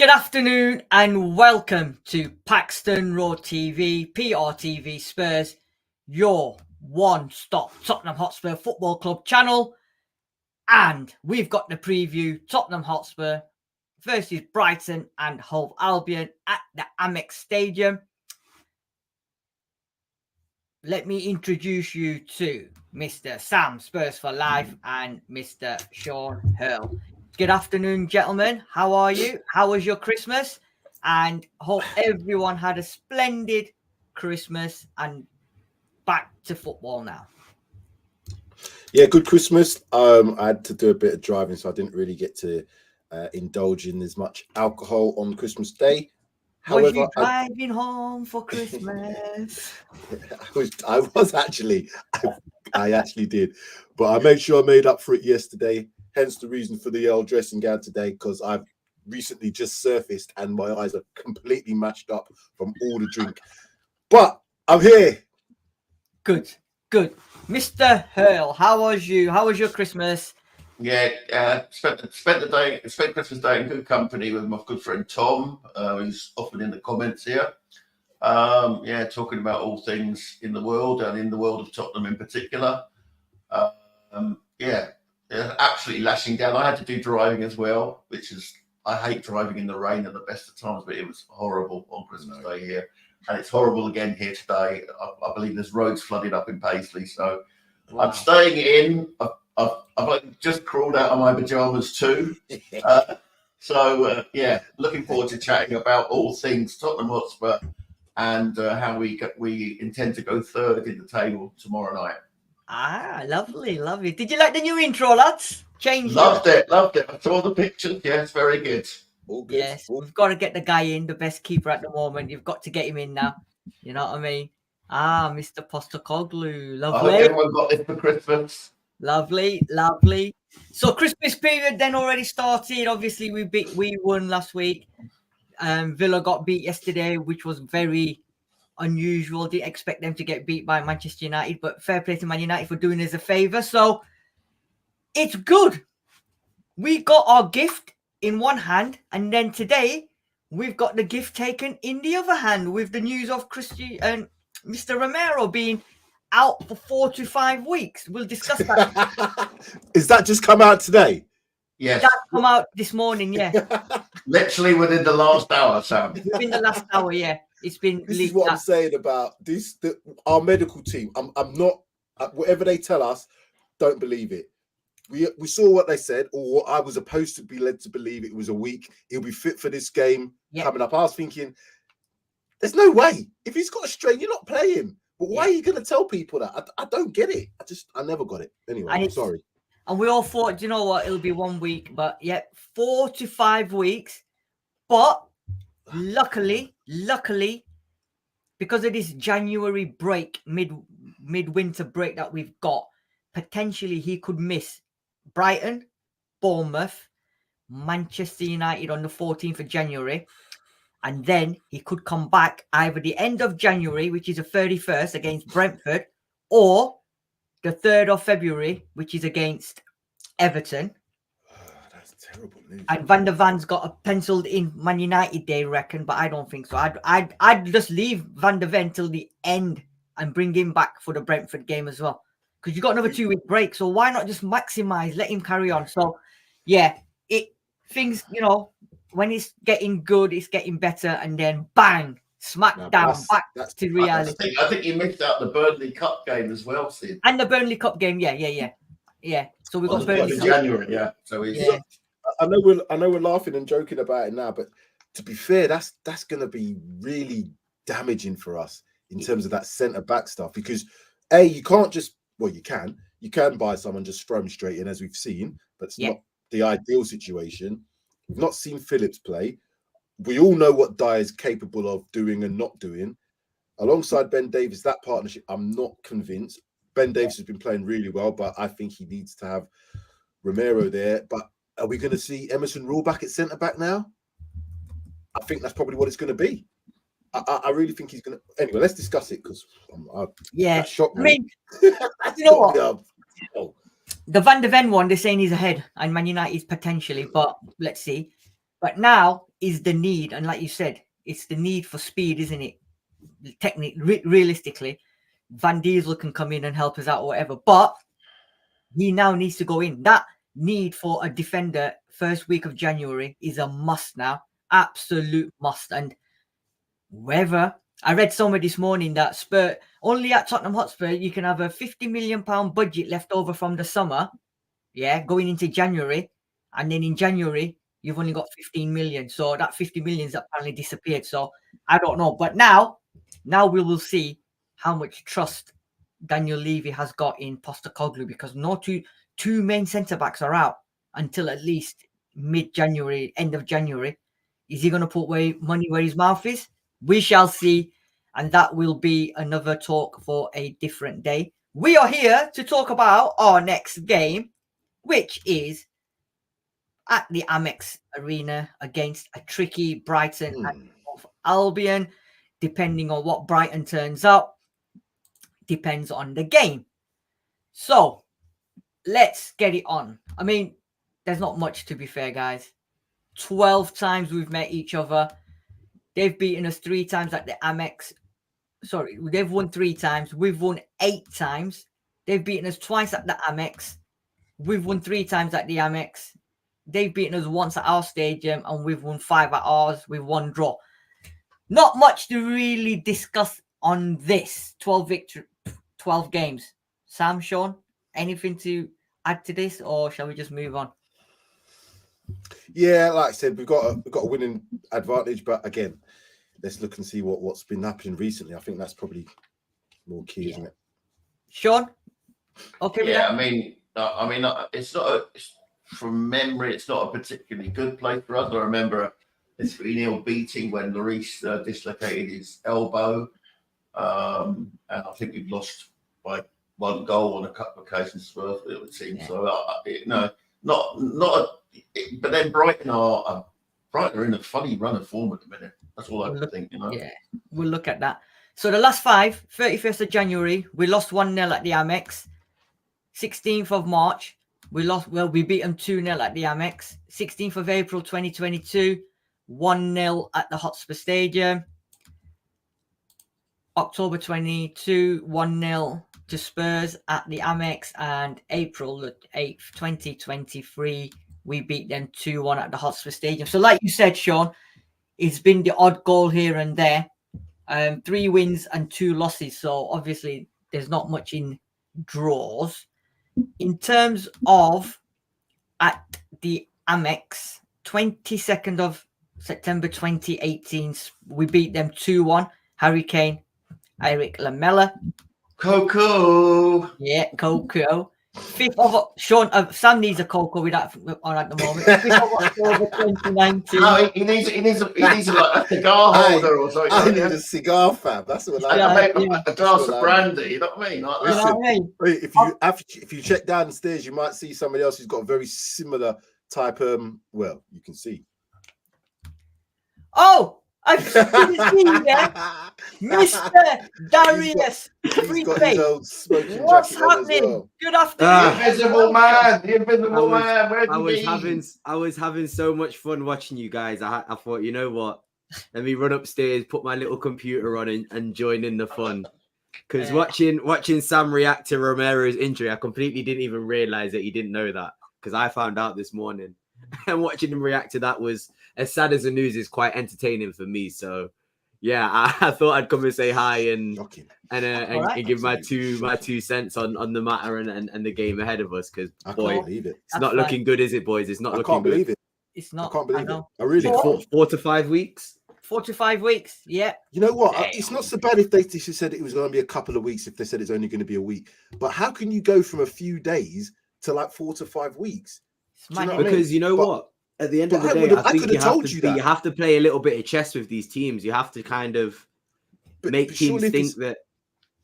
Good afternoon and welcome to Paxton Road TV, PRTvSpurs, your one-stop Tottenham Hotspur Football Club channel. And we've got the preview Tottenham Hotspur versus Brighton and Hove Albion at the Amex Stadium. Let me introduce you to Mr. Sam Spurs for Life and Mr. Sean Hurl. Good afternoon, gentlemen. How are you? How was your Christmas? And hope everyone had a splendid Christmas and back to football now. Yeah, good Christmas. I had to do a bit of driving, so I didn't really get to indulge in as much alcohol on Christmas Day. However, was you driving home for Christmas? I was actually. I actually did, but I made sure I made up for it yesterday. Hence the reason for the dressing gown today, because I've recently just surfaced and my eyes are completely mashed up from all the drink. But I'm here. Good. Mr. Hurl, how was you? How was your Christmas? Yeah, spent Christmas Day in good company with my good friend Tom, who's often in the comments here. Talking about all things in the world and in the world of Tottenham in particular. Absolutely lashing down. I had to do driving as well, which is, I hate driving in the rain at the best of times, but it was horrible on Christmas Day here. And it's horrible again here today. I believe there's roads flooded up in Paisley. So wow. I'm staying in. I've just crawled out of my pajamas too. Looking forward to chatting about all things Tottenham Hotspur and how we intend to go third in the table tomorrow night. Ah, lovely. Did you like the new intro, lads? Loved it. I saw the pictures. Yes, very good. All good. Yes, we've got to get the guy in, the best keeper at the moment. You've got to get him in now. You know what I mean? Ah, Mr. Postecoglou. Lovely. I hope everyone got this for Christmas. Lovely. So Christmas period then already started. Obviously, we won last week. Villa got beat yesterday, which was very unusual. Didn't expect them to get beat by Manchester United, but fair play to Man United for doing us a favour. So it's good. We got our gift in one hand, and then today we've got the gift taken in the other hand with the news of Mr. Romero being out for 4 to 5 weeks. We'll discuss that. Is that just come out today? Yes. That come out this morning, yeah. Literally within the last hour, Sam. Within the last hour, yeah. It's been. This is what I'm saying about this. Our medical team. I'm not. Whatever they tell us, don't believe it. We saw what they said, or what I was supposed to be led to believe. It was a week. He'll be fit for this game coming up. I was thinking, there's no way. If he's got a strain, you're not playing. But why are you going to tell people that? I don't get it. I never got it. Anyway, I'm sorry. And we all thought, do you know what? It'll be 1 week, but 4 to 5 weeks. But luckily, because of this January break, midwinter break that we've got, potentially he could miss Brighton, Bournemouth, Manchester United on the 14th of January. And then he could come back either the end of January, which is the 31st against Brentford, or the 3rd of February, which is against Everton. That's terrible news. And Van der Van's got a penciled in Man United, they reckon, but I don't think so. I'd just leave Van der Ven till the end and bring him back for the Brentford game as well. Because you got another 2-week break, so why not just maximize, let him carry on? So, things, when it's getting good, it's getting better, and then bang, smack down, back to reality. I think you missed out the Burnley Cup game as well, Sid. And the Burnley Cup game, yeah. So we got Burnley in January, yeah. So I know we're laughing and joking about it now, but to be fair, that's going to be really damaging for us in terms of that centre back stuff, because you can't just. Well, you can buy someone, just throw them straight in, as we've seen, but it's not the ideal situation. We've not seen Phillips play. We all know what Dyer is capable of doing and not doing. Alongside Ben Davies, that partnership, I'm not convinced. Ben Davies has been playing really well, but I think he needs to have Romero there. But are we going to see Emerson Rule back at centre-back now? I think that's probably what it's going to be. I really think he's going to... Anyway, let's discuss it, because that shocked me. I mean, you know what? The Van der Ven one, they're saying he's ahead, and Man United potentially, but let's see. But now, is the need, and like you said, it's the need for speed, isn't it? Technically, realistically, Van Diesel can come in and help us out or whatever, but he now needs to go in. That need for a defender first week of January is a must now, absolute must. And whether I read somewhere this morning that Spurs only at Tottenham Hotspur you can have a £50 million budget left over from the summer, going into January, and then in January you've only got 15 million. So that 50 million's apparently disappeared. So I don't know, but now we will see how much trust Daniel Levy has got in Postecoglou, because no two main centre backs are out until at least mid-January, end of January. Is he going to put money where his mouth is? We shall see, and that will be another talk for a different day. We are here to talk about our next game, which is at the Amex Arena against a tricky Brighton and Hove Albion. Depending on what Brighton turns up, depends on the game. So let's get it on. I mean, there's not much, to be fair, guys. 12 times we've met each other. They've beaten us 3 times at the Amex. Sorry, they've won 3 times. We've won 8 times. They've beaten us twice at the Amex. We've won 3 times at the Amex. They've beaten us once at our stadium, and we've won 5 at ours with 1 draw. Not much to really discuss on this 12 games. Sam, Sean, anything to add to this, or shall we just move on? Yeah, like I said, we've got a winning advantage, but again, let's look and see what's been happening recently. I think that's probably more key, isn't it? Sean, okay. Yeah, I mean, it's not from memory. It's not a particularly good place for us. I remember a 3-0 beating when Lloris dislocated his elbow, and I think we've lost by 1 goal on a couple of occasions. Spurs, it would seem. Yeah. So but then Brighton are in a funny run of form at the minute. That's all I think. Yeah, we'll look at that. So the last 5, 31st of January, we lost 1-0 at the Amex. 16th of March, we beat them 2-0 at the Amex. 16th of April 2022, 1-0 at the Hotspur Stadium. October 22, 1-0 to Spurs at the Amex. And April 8th, 2023, we beat them 2-1 at the Hotspur Stadium. So like you said, Sean, it's been the odd goal here and there. 3 wins and 2 losses. So obviously there's not much in draws. In terms of at the Amex, 22nd of September 2018, we beat them 2-1. Harry Kane, Eric Lamela. Coco. Yeah, Coco. 5th of Sean, Sam needs a Coco with that on at the moment. 5th of October 2019. No, he needs like a cigar holder or something. I need a cigar, fam. That's what I need. A glass of brandy. You know what I mean? Like, listen, what I mean? If you check downstairs, you might see somebody else who's got a very similar type. Well, you can see. Oh, I see there, Mr. Darius. What's happening? Well. Good afternoon. The invisible man. I was having so much fun watching you guys. I thought, you know what? Let me run upstairs, put my little computer on, and join in the fun. Because watching Sam react to Romero's injury, I completely didn't even realize that he didn't know that. Because I found out this morning. And watching him react to that was, as sad as the news is, quite entertaining for me. So, yeah, I thought I'd come and say hi and give my 2 cents on the matter and the game ahead of us. Because boy, it's not looking good, is it, boys? It's not looking good. Believe it. It's not. I can't believe it. I really 4 to 5 weeks. 4 to 5 weeks. Yeah. You know what? It's not so bad if they said it was going to be a couple of weeks. If they said it's only going to be a week, but how can you go from a few days to like 4 to 5 weeks? Because you know what? At the end of the day, I think you have to play a little bit of chess with these teams. You have to kind of make teams think that.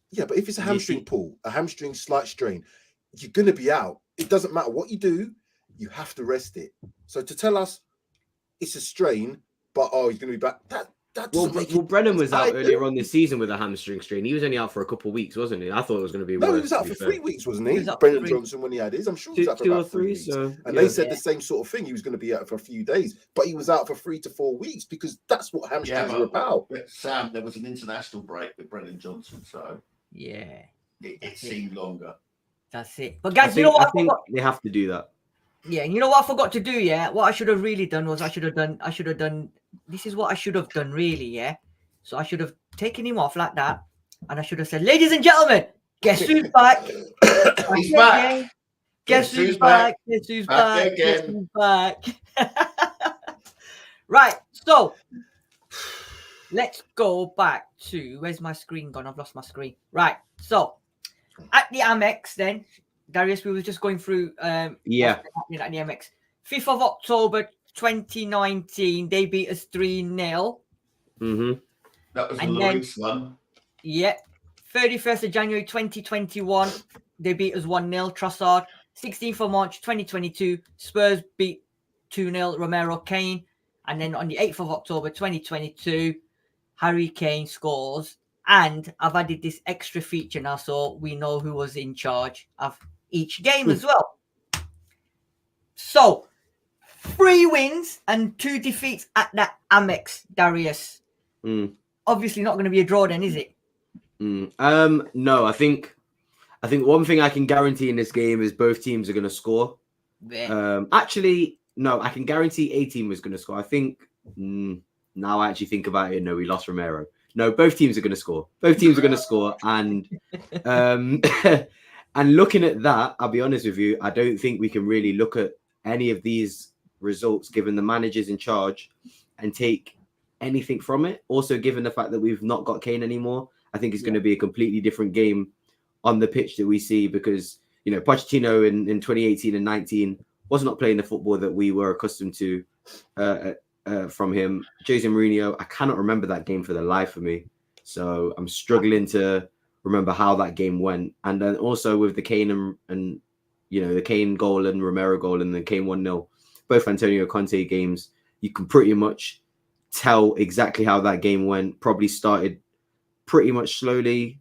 Yeah, but if it's a hamstring pull, a hamstring slight strain, you're going to be out. It doesn't matter what you do, you have to rest it. So to tell us it's a strain, but he's going to be back, that Well, doesn't make well, Brennan was out either. earlier on this season with a hamstring strain. He was only out for a couple of weeks, wasn't he? I thought it was going to be worse. No, he was out to for be 3 fair. weeks, wasn't He he? was out for Brendan 3 Johnson, when he had his, I'm sure he was out for Two or about 3 three. weeks. So, And yeah. they said the same sort of thing. He was going to be out for a few days, but he was out for 3 to 4 weeks because that's what hamstrings are about. But Sam, there was an international break with Brendan Johnson, so Yeah, it seemed longer. that's it. But guys, you know what? I think they have to do that. Yeah, you know what I forgot to do, yeah? What I should have really done was I should have done, this is what I should have done, really, yeah? So I should have taken him off like that, and I should have said, ladies and gentlemen, guess who's back? He's back. Guess who's back? Guess who's back? Guess who's back? Right, so let's go back to, where's my screen gone? I've lost my screen. Right, so at the Amex then, Darius, we were just going through Yeah. at the Amex. 5th of October 2019, they beat us 3-0. Mm-hmm. That was the And then- Louise one. Yeah. 31st of January 2021, they beat us 1-0, Trossard. 16th of March 2022, Spurs beat 2-0, Romero Kane. And then on the 8th of October 2022, Harry Kane scores. And I've added this extra feature now, so we know who was in charge of each game as well. So, 3 wins and 2 defeats at that Amex, Darius. Obviously not going to be a draw then, is it? No, I think one thing I can guarantee in this game is both teams are going to score. Yeah. Actually, no, I can guarantee a team was going to score. I think now I actually think about it. No, we lost Romero. No, both teams are going to score. Both teams are going to score, and and looking at that, I'll be honest with you, I don't think we can really look at any of these results given the managers in charge and take anything from it. Also, given the fact that we've not got Kane anymore, I think it's going to be a completely different game on the pitch that we see, because, you know, Pochettino in 2018 and 19 was not playing the football that we were accustomed to from him. Jose Mourinho, I cannot remember that game for the life of me. So I'm struggling to remember how that game went. And then also with the Kane and you know, the Kane goal and Romero goal and the Kane 1-0, both Antonio Conte games, you can pretty much tell exactly how that game went. Probably started pretty much slowly.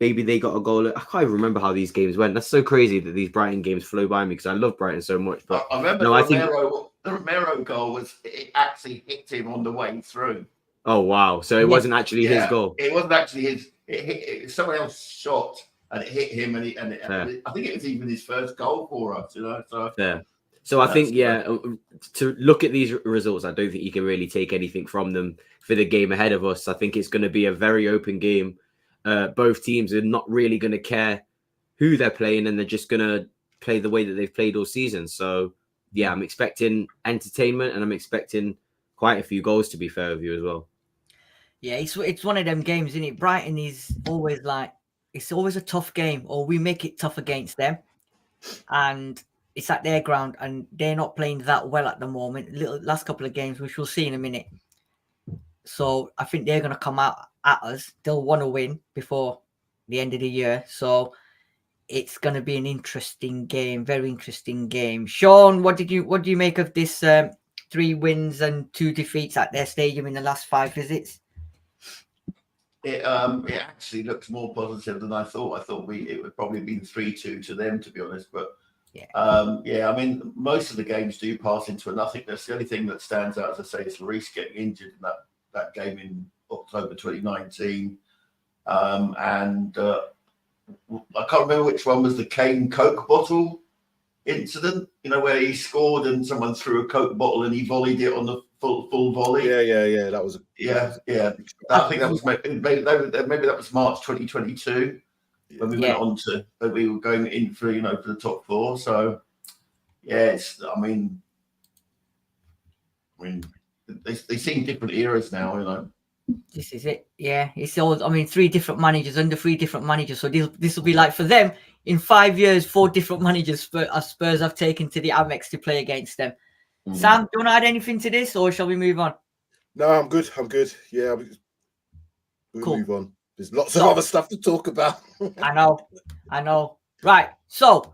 Maybe they got a goal. I can't even remember how these games went. That's so crazy that these Brighton games flow by me because I love Brighton so much. But I remember the Romero goal was, it actually hit him on the way through. Oh wow! So it wasn't actually his goal. It wasn't actually his. It someone else shot and it hit him, and I think it was even his first goal for us. You know, so yeah. So I think to look at these results, I don't think you can really take anything from them for the game ahead of us. I think it's going to be a very open game. Both teams are not really going to care who they're playing, and they're just going to play the way that they've played all season. So, yeah, I'm expecting entertainment, and I'm expecting quite a few goals, to be fair with you as well. Yeah, it's one of them games, isn't it? Brighton is always like, it's always a tough game, or we make it tough against them. And it's at their ground, and they're not playing that well at the moment. Last couple of games, which we'll see in a minute. So I think they're going to come out at us. They'll want to win before the end of the year. So it's going to be an interesting game, very interesting game. Sean, what do you make of this 3 wins and 2 defeats at their stadium in the last 5 visits? It actually looks more positive than I thought. I thought it would probably been 3-2 to them, to be honest. But I mean, most of the games do pass into a nothingness. The only thing that stands out, as I say, is Lloris getting injured in that game in October 2019. And I can't remember which one was the Kane Coke bottle incident, you know, where he scored and someone threw a Coke bottle and he volleyed it on the full volley. Yeah. That was I think that was maybe that was March 2022 when we went on to, when we were going in for, you know, for the top 4. So I mean they seem different eras now, you know. This is it. Yeah, it's all. I mean, 3 different managers under 3 different managers. So this will be like for them in 5 years, 4 different managers Spurs have taken to the Amex to play against them. Sam, do you want to add anything to this, or shall we move on? No, I'm good. Yeah, we'll move on. There's lots of other stuff to talk about. I know. Right. So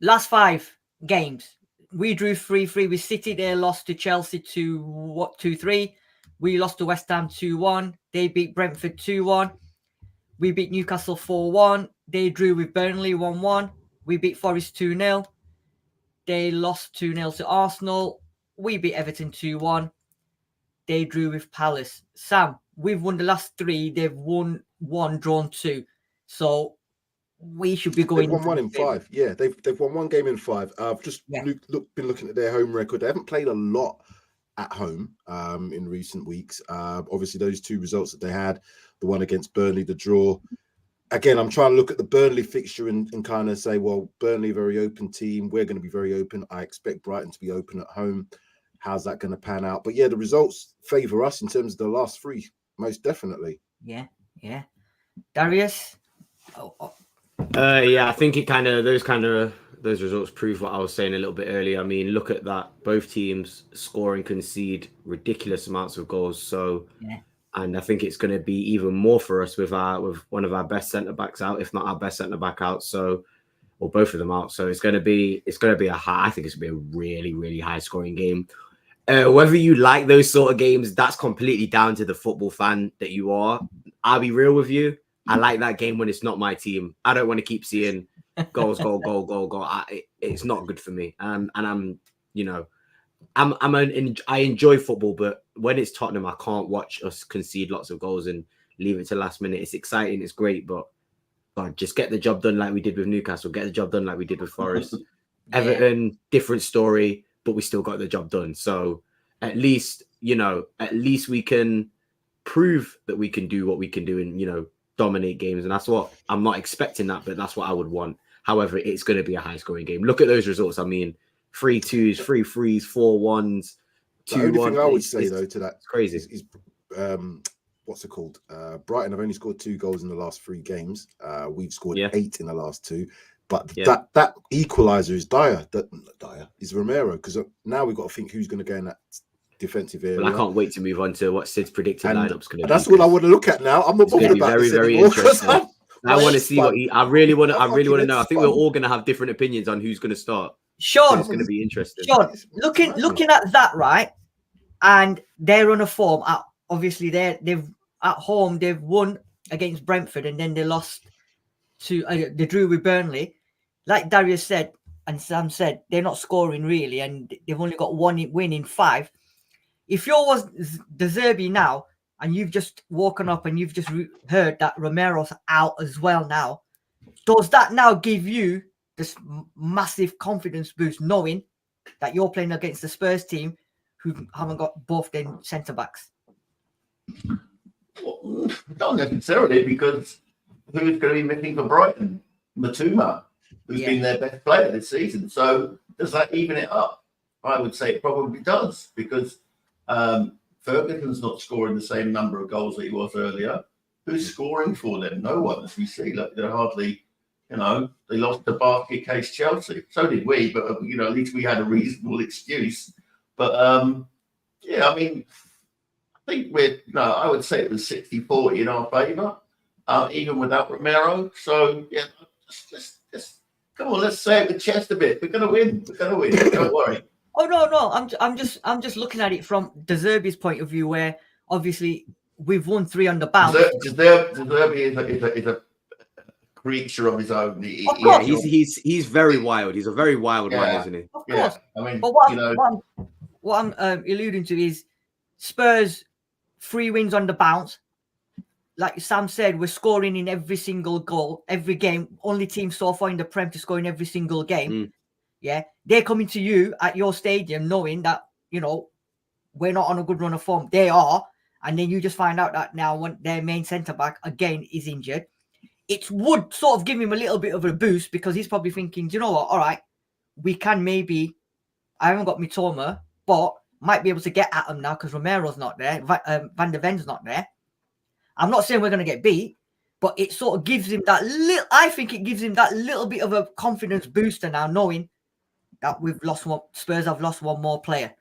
last 5 games, we drew 3-3 with City. They lost to Chelsea 2-3. We lost to West Ham 2-1. They beat Brentford 2-1. We beat Newcastle 4-1. They drew with Burnley 1-1. We beat Forest 2-0. They lost 2-0 to Arsenal. We beat Everton 2-1. They drew with Palace. Sam, we've won the last 3. They've won 1, drawn 2. So we should be going. They've won 1 in 5. Yeah, they've won 1 game in 5. I've just been looking at their home record. They haven't played a lot at home in recent weeks. Obviously, those 2 results that they had, the one against Burnley, the draw. Again, I'm trying to look at the Burnley fixture and kind of say, well, Burnley, very open team. We're going to be very open. I expect Brighton to be open at home. How's that going to pan out? But yeah, the results favour us in terms of the last 3, most definitely. Yeah. Darius? Yeah, I think it those results prove what I was saying a little bit earlier. I mean, look at that. Both teams score and concede ridiculous amounts of goals. So, and I think it's going to be even more for us with one of our best centre backs out, if not our best centre back out. So, or both of them out. So it's going to be a high. I think it's going to be a really, really high scoring game. Whether you like those sort of games, that's completely down to the football fan that you are. I'll be real with you. I like that game when it's not my team. I don't want to keep seeing goals, goal. It's not good for me. And I'm, I enjoy football, but when it's Tottenham, I can't watch us concede lots of goals and leave it to last minute. It's exciting, it's great, but God, just get the job done like we did with Newcastle. Get the job done like we did with Forest. Everton, different story, but we still got the job done. So at least we can prove that we can do what we can do and, dominate games. And that's what I'm not expecting that, but that's what I would want. However, it's going to be a high scoring game. Look at those results. I mean, 3 2s, 3 3s, 4 1s, 2 1s. The only thing I would say though to that crazy is what's it called? Brighton have only scored 2 goals in the last 3 games. We've scored 8 in the last 2. But that equaliser is Dyer. Dyer is Romero, because now we've got to think who's going to go in that defensive area. Well, I can't wait to move on to what Sid's predicted lineup's going to be. That's what I want to look at now. I'm not bothered about very, this very anymore, interesting. I want to see what I really want to know. I think we're fun. all going to have different opinions on who's going to start. Sean, it's going to be interesting. Sean, looking at that, right? And they're on a form. Obviously, they've at home they've won against Brentford, and then they lost to they drew with Burnley. Like Darius said and Sam said, they're not scoring really, and they've only got 1 win in 5. If you was De Zerbi now, and you've just woken up and you've just heard that Romero's out as well now, does that now give you this massive confidence boost, knowing that you're playing against the Spurs team who haven't got both their centre backs? Well, not necessarily, because who's going to be missing for Brighton? Matuma, who's been their best player this season. So does that even it up? I would say it probably does, because Ferguson's not scoring the same number of goals that he was earlier. Who's scoring for them? No one, as we see. Like, they're hardly, they lost the basket case Chelsea. So did we, but at least we had a reasonable excuse. But I mean, I think I would say it was 60-40 in our favour, even without Romero. So yeah, just come on, let's say it with chest a bit. We're gonna win. Don't worry. Oh no! I'm just looking at it from De Zerbi's point of view, where obviously we've won 3 on the bounce. De Zerbi is a creature of his own. He's very wild. He's a very wild man, isn't he? Of course. I mean, but what I'm alluding to is Spurs 3 wins on the bounce. Like Sam said, we're scoring in every single goal, every game. Only team so far in the Prem to score in every single game. Yeah, they're coming to you at your stadium knowing that, we're not on a good run of form. They are. And then you just find out that now when their main centre-back, again, is injured. It would sort of give him a little bit of a boost, because he's probably thinking, do you know what? All right, we can maybe, I haven't got Mitoma, but might be able to get at him now because Romero's not there. Van der Ven's not there. I'm not saying we're going to get beat, but it sort of gives him that little, I think it gives him that little bit of a confidence booster now, knowing that Spurs have lost 1 more player.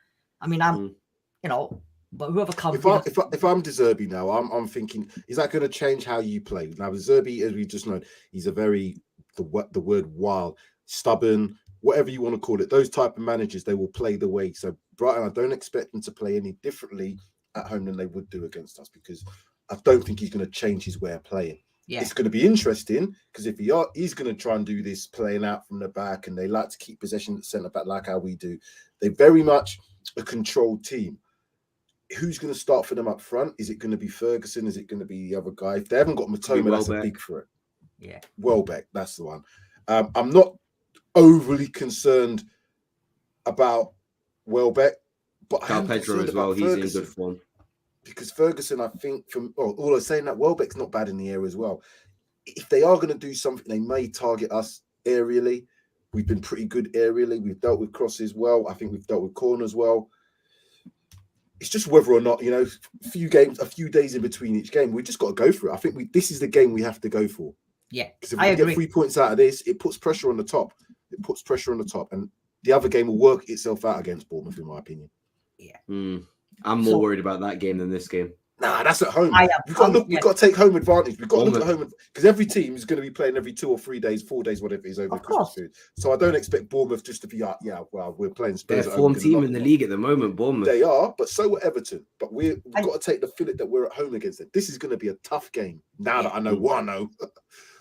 I mean, but whoever comes. If I'm De Zerbi now, I'm thinking, is that going to change how you play? Now, De Zerbi, as we just know, he's a very, the word wild, stubborn, whatever you want to call it. Those type of managers, they will play the way. So Brighton, I don't expect them to play any differently at home than they would do against us, because I don't think he's going to change his way of playing. Yeah. It's going to be interesting because if he's going to try and do this playing out from the back, and they like to keep possession at centre back like how we do. They're very much a controlled team. Who's going to start for them up front? Is it going to be Ferguson? Is it going to be the other guy? If they haven't got Matoma, that's a big threat. Yeah. Welbeck, that's the one. I'm not overly concerned about Welbeck, but I am Pedro concerned as well. about He's Ferguson, in good form. because Ferguson, I think, all I'm saying that Welbeck's not bad in the air as well. If they are going to do something, they may target us aerially. We've been pretty good aerially. We've dealt with crosses well. I think we've dealt with corners well. It's just whether or not, a few days in between each game, we just got to go for it. I think this is the game we have to go for. Yeah, because if we get 3 points out of this, it puts pressure on the top. And the other game will work itself out against Bournemouth, in my opinion. Yeah. I'm more worried about that game than this game. Nah, that's at home. We've got to take home advantage. We've got to look at home, because every team is going to be playing every 2 or 3 days, 4 days, whatever it is, over the Christmas period. So I don't expect Bournemouth just to be we're playing Spurs. They're a form team in the league at the moment, Bournemouth. They are, but so are Everton. But we've got to take the fillip that we're at home against them. This is going to be a tough game. Now that I know what I know.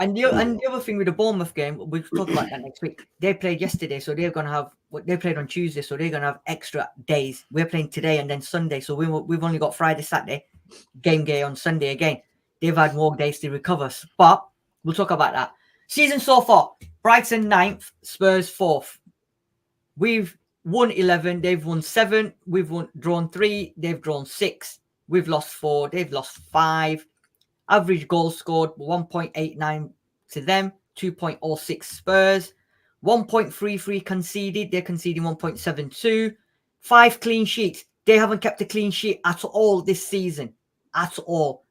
And the other thing with the Bournemouth game, we'll talk about that next week. They played yesterday, so they're going to have they played on Tuesday, so they're going to have extra days. We're playing today and then Sunday, so we've only got Friday, Saturday, game day on Sunday again. They've had more days to recover, but we'll talk about that. Season so far: Brighton 9th, Spurs 4th. We've won 11, they've won 7. We've drawn 3, they've drawn 6. We've lost 4, they've lost 5. Average goals scored 1.89 to them, 2.06 Spurs, 1.33 conceded. They're conceding 1.72. 5 clean sheets. They haven't kept a clean sheet at all this season. At all.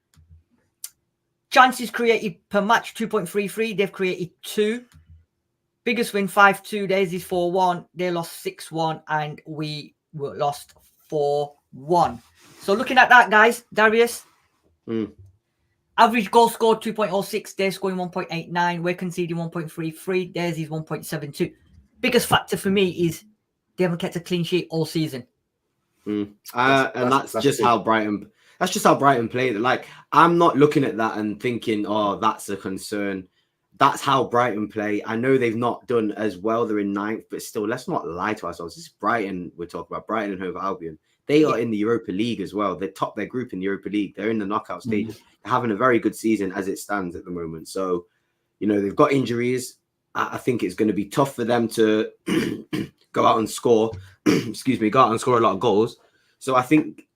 Chances created per match 2.33. They've created 2. Biggest win 5-2. Theirs is 4-1. They lost 6-1 and we lost 4-1. So looking at that, guys, Darius. Average goal scored 2.06. They're scoring 1.89. We're conceding 1.33. Theirs is 1.72. Biggest factor for me is they haven't kept a clean sheet all season. That's just how Brighton played. Like, I'm not looking at that and thinking, oh, that's a concern. That's how Brighton play. I know they've not done as well. They're in 9th, but still, let's not lie to ourselves. This is Brighton we're talking about. Brighton and Hove Albion. They are in the Europa League as well. They top their group in the Europa League. They're in the knockout stages. They're having a very good season as it stands at the moment. So, they've got injuries. I think it's going to be tough for them to go out and score. Go out and score a lot of goals. So I think,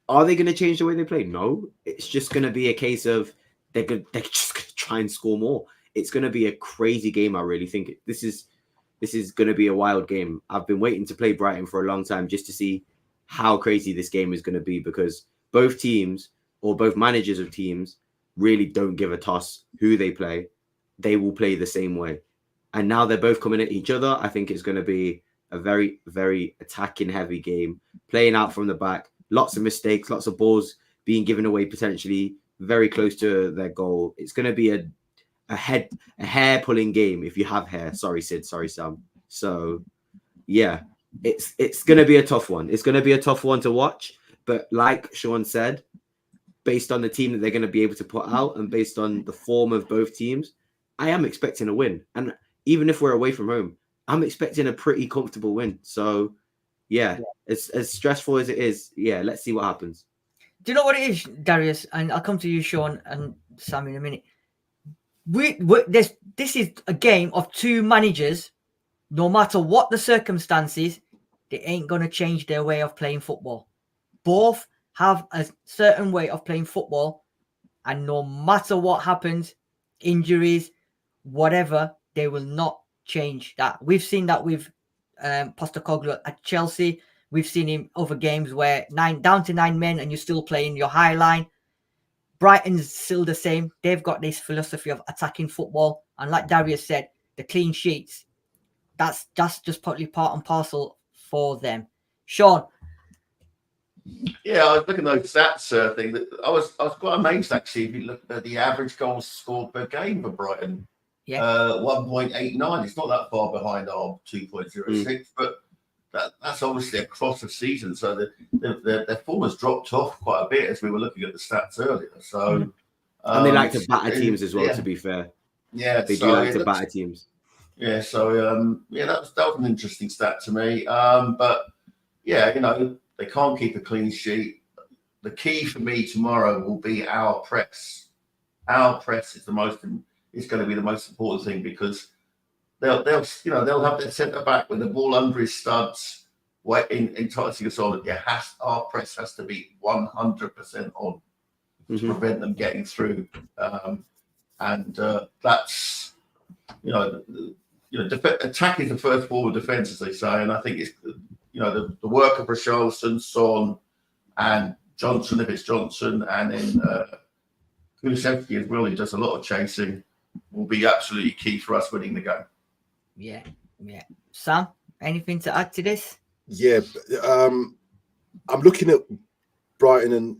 are they going to change the way they play? No. It's just going to be a case of they're just going to try and score more. It's going to be a crazy game. I really think this is going to be a wild game. I've been waiting to play Brighton for a long time just to see how crazy this game is going to be, because both teams or both managers of teams really don't give a toss who they play. They will play the same way. And now they're both coming at each other. I think it's going to be a very, very attacking heavy game, playing out from the back, lots of mistakes, lots of balls being given away, potentially very close to their goal. It's going to be a hair pulling game if you have hair. Sorry, Sid. Sorry, Sam. So yeah, it's going to be a tough one. It's going to be a tough one to watch. But like Sean said, based on the team that they're going to be able to put out and based on the form of both teams, I am expecting a win. And even if we're away from home, I'm expecting a pretty comfortable win. So yeah, as stressful as it is, let's see what happens. Do you know what it is, Darius? And I'll come to you, Sean and Sam, in a minute. This is a game of 2 managers. No matter what the circumstances, they ain't going to change their way of playing football. Both have a certain way of playing football, and no matter what happens, injuries, whatever, they will not change that. We've seen that with Postecoglou at Chelsea. We've seen him over games where down to 9 men and you're still playing your high line. Brighton's still the same. They've got this philosophy of attacking football. And like Darius said, the clean sheets, that's just probably part and parcel for them. Sean? Yeah, I was looking at those stats thing. I was quite amazed, actually, if you look at the average goals scored per game for Brighton. Yeah. 1.89. It's not that far behind our 2.06, but that's obviously across the season. So their form has dropped off quite a bit as we were looking at the stats earlier. So and they like to batter teams as well. To be fair, they do like to batter teams. Yeah, so that was an interesting stat to me. But yeah, they can't keep a clean sheet. The key for me tomorrow will be our press. Our press is going to be the most important thing, because they'll have their centre back with the ball under his studs, enticing us on. Our press has to be 100% on to prevent them getting through, and that's attack is the first form of defence, as they say, and I think it's the work of Richarlison, Son, and Johnson, if it's Johnson, and then Kulusevski as well, who does a lot of chasing, will be absolutely key for us winning the game. Yeah. Sam, anything to add to this? Yeah, I'm looking at Brighton, and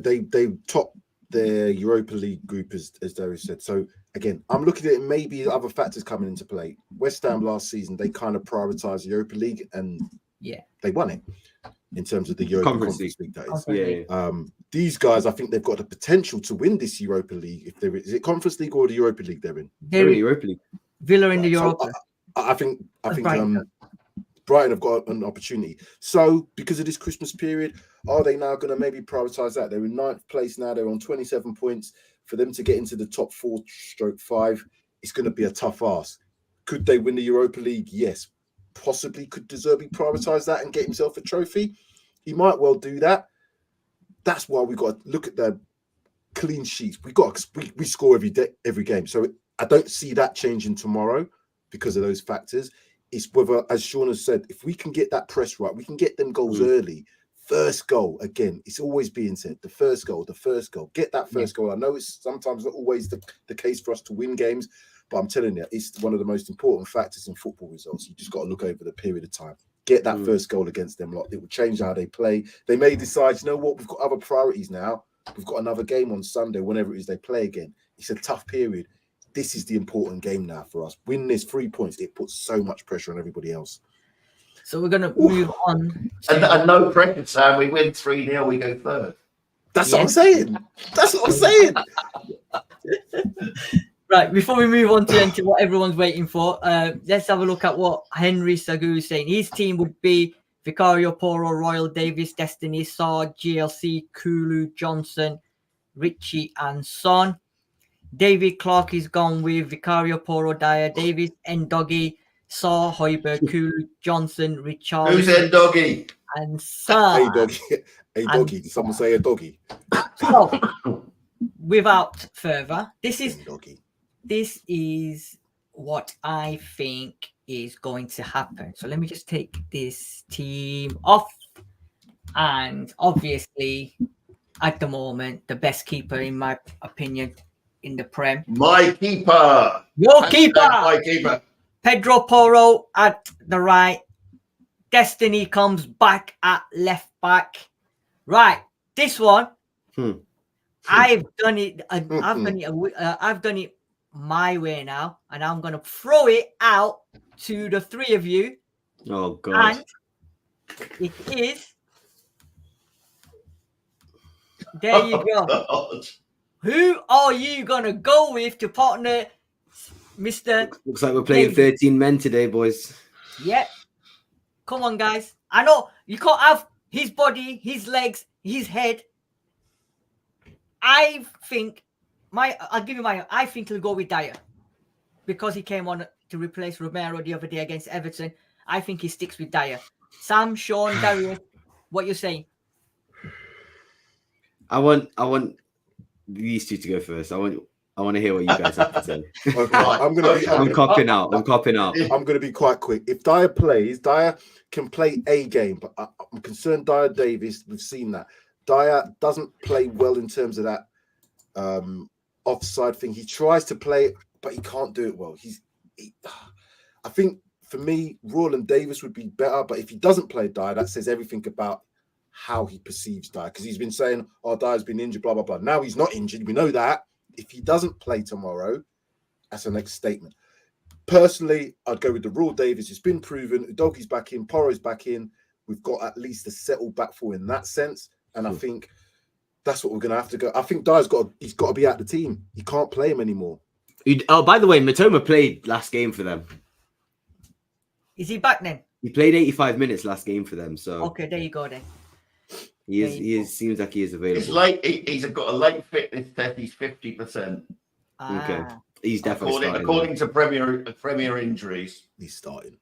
they topped their Europa League group, as Darius said. So again, I'm looking at it, maybe other factors coming into play. West Ham last season, they kind of prioritised the Europa League, and they won it in terms of the Europa Conference League. That is. These guys, I think they've got the potential to win this Europa League. If there is it Conference League or the Europa League they're in? They're in the Europa League. Villa in the Europa. So I think Brighton have got an opportunity. So because of this Christmas period, are they now going to maybe prioritise that? They're in 9th place now. They're on 27 points. For them to get into the top 4/5, it's going to be a tough ask. Could they win the Europa League? Yes. Possibly. Could De Zerbi prioritise that and get himself a trophy? He might well do that. That's why we got to look at the clean sheets. We score every game. So I don't see that changing tomorrow because of those factors. It's whether, as Sean has said, if we can get that press right, we can get them goals early. First goal, again, it's always being said, the first goal. Get that first goal. I know it's sometimes not always the case for us to win games, but I'm telling you, it's one of the most important factors in football results. You just got to look over the period of time. Get that first goal against them lot. It will change how they play. They may decide, you know what, we've got other priorities now. We've got another game on Sunday, whenever it is they play again. It's a tough period. This is the important game now for us. Win this 3 points, it puts so much pressure on everybody else. So we're going to move on. And no pressure, Sam. We win 3-0, we go third. That's what I'm saying. That's what I'm saying. Right, before we move on to what everyone's waiting for, let's have a look at what Henry Sagu is saying. His team would be Vicario Poro, Royal Davis, Destiny, Saw, GLC, Kulu, Johnson, Richie, and Son. David Clark is gone with Vicario Poro, Dyer, Davis, Ndoggy, Saw, Hoiberg, Kulu, Johnson, Richard. Who's Ndoggy? And Son. Hey, doggy. Hey, doggy. Did someone say a doggy? So, without further, this is what I think is going to happen. So let me just take this team off. And obviously, at the moment, the best keeper, in my opinion, in the Prem. My keeper. Your keeper. My keeper. Pedro Porro at the right. Destiny comes back at left back. Right. This one. I've done it. I've done it my way now, and I'm gonna throw it out to the three of you. Oh God! And it is. There you go. God. Who are you gonna go with to partner, Mr. Looks like we're playing 13 men today, boys. Yep. Come on, guys. I know you can't have his body, his legs, his head. I think I think he'll go with Dyer because he came on to replace Romero the other day against Everton. I think he sticks with Dyer. Sam, Sean, Darius, what you saying? I want these two to go first. I want to hear what you guys have to say. Okay, I'm copping out. I'm going to be quite quick. If Dyer plays, Dyer can play a game, but I'm concerned Dyer Davis, we've seen that. Dyer doesn't play well in terms of that offside thing. He tries to play it, but he can't do it well. I think for me, Roland Davis would be better, but if he doesn't play Dyer, that says everything about how he perceives Dyer, because he's been saying, oh, Dyer's been injured, blah, blah, blah. Now he's not injured. We know that. If he doesn't play tomorrow, that's the next statement. Personally, I'd go with the Raw Davis. It's been proven. Udogi's back in. Porro's back in. We've got at least a settled back four in that sense. And I think that's what we're going to have to go. I think Dyer's he's got to be out the team. You can't play him anymore. Oh, by the way, Matoma played last game for them. Is he back then? He played 85 minutes last game for them. So okay, there you go then. He seems like he is available. It's late. He's got a late fitness test. He's 50%. Okay, he's definitely according to Premier injuries. He's starting.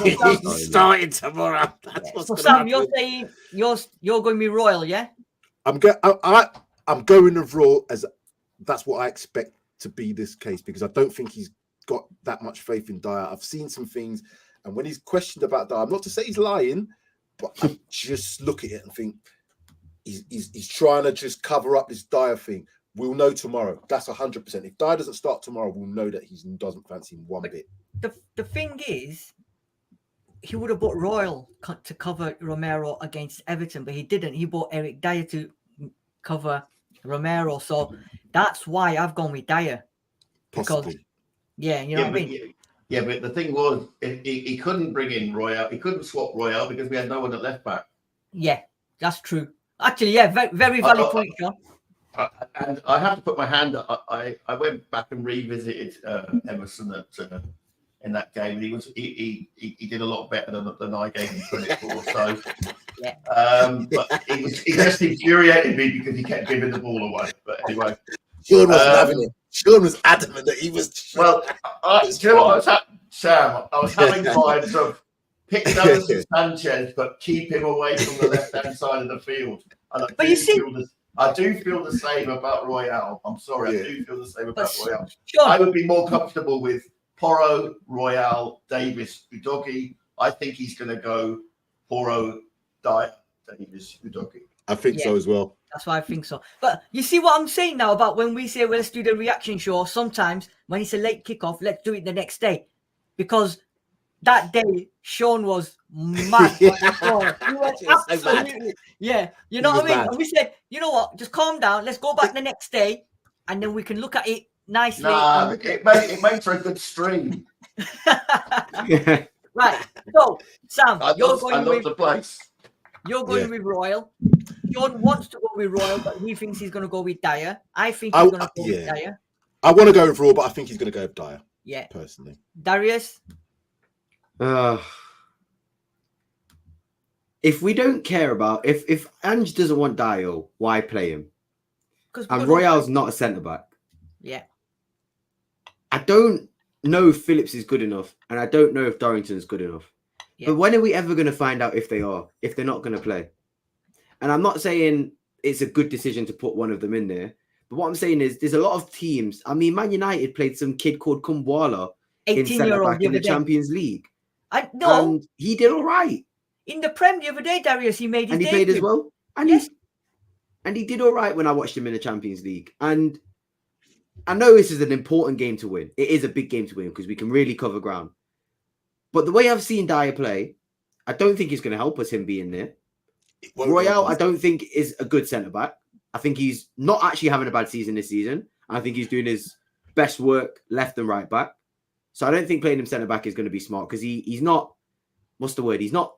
He's starting tomorrow. So Sam, you're saying you're going to be Royal, yeah? I'm going with Raw as that's what I expect to be this case, because I don't think he's got that much faith in Dyer. I've seen some things, and when he's questioned about Dyer, I'm not to say he's lying, but I just look at it and think he's trying to just cover up this Dyer thing. We'll know tomorrow. That's 100%. If Dyer doesn't start tomorrow, we'll know that he doesn't fancy him one bit. The thing is, he would have bought Royal to cover Romero against Everton, but he didn't. He bought Eric Dyer to cover Romero. So that's why I've gone with Dyer. Possibly. Because, what I mean? Yeah, but the thing was, he couldn't bring in Royal. He couldn't swap Royal because we had no one at left back. Yeah, that's true. Actually, yeah, very valid point, John. And I have to put my hand up. I went back and revisited Emerson in that game. He did a lot better than I gave him credit for. So, but he just infuriated me because he kept giving the ball away. But anyway, Sean wasn't having it. Sean was adamant that he was. Well, do you know what Sam? I was having vibes of pick Davinson Sanchez, but keep him away from the left-hand side of the field. And I do feel the same about Royale. I'm sorry, I do feel the same about Royale. Sure. I would be more comfortable with Porro, Royale, Davis, Udogi. I think he's going to go Porro, Dyer, Davis, Udogi. I think so as well. That's why I think so. But you see what I'm saying now about when we say, well, let's do the reaction show. Sometimes when it's a late kickoff, let's do it the next day. Because that day, Sean was mad. He was absolutely, yeah. You know what I mean? And we said, you know what? Just calm down. Let's go back the next day, and then we can look at it nicely. Nah, it makes for a good stream. Right. So, Sam, I love the place. You're going with Royal. Sean wants to go with Royal, but he thinks he's going to go with Dyer. I think he's going to go with Dyer. I want to go with Raw, but I think he's going to go with Dyer. Yeah. Personally. Darius? If we don't care about if Ange doesn't want Dyer, why play him? And Royale's not a centre back. Yeah. I don't know if Phillips is good enough, and I don't know if Dorrington's good enough. Yeah. But when are we ever going to find out if they're not going to play? And I'm not saying it's a good decision to put one of them in there. But what I'm saying is there's a lot of teams. I mean, Man United played some kid called Kumbwala in centre-back in the Champions League. And he did all right. In the Prem the other day, Darius, he made his debut. And he played as well. And he did all right when I watched him in the Champions League. And I know this is an important game to win. It is a big game to win because we can really cover ground. But the way I've seen Dyer play, I don't think it's going to help us him being there. Royale, I don't think is a good centre-back. I think he's not actually having a bad season this season. I think he's doing his best work left and right back. So I don't think playing him centre-back is going to be smart because he's not, what's the word? He's not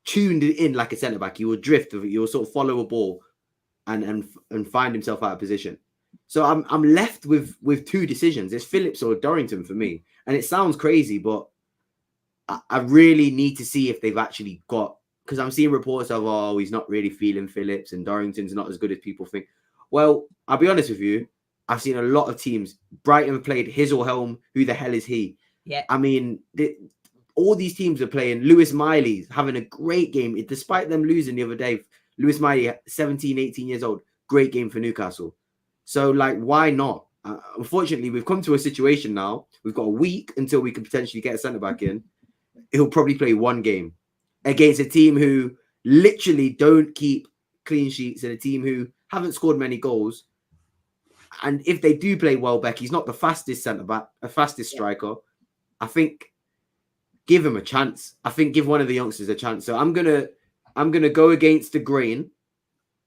tuned in like a centre-back. He will drift. He will sort of follow a ball and find himself out of position. So I'm left with two decisions. It's Phillips or Dorrington for me. And it sounds crazy, but I really need to see if they've actually got, because I'm seeing reports of, he's not really feeling Phillips and Dorrington's not as good as people think. Well, I'll be honest with you. I've seen a lot of teams. Brighton played his or Helm. Who the hell is he? Yeah. I mean, all these teams are playing. Lewis Miley's having a great game. Despite them losing the other day, Lewis Miley, 17, 18 years old. Great game for Newcastle. So, why not? Unfortunately, we've come to a situation now. We've got a week until we can potentially get a centre-back in. He'll probably play one game against a team who literally don't keep clean sheets and a team who haven't scored many goals. And if they do play Welbeck, he's not the fastest centre-back, a fastest striker. I think give him a chance. I think give one of the youngsters a chance. So I'm gonna go against the grain,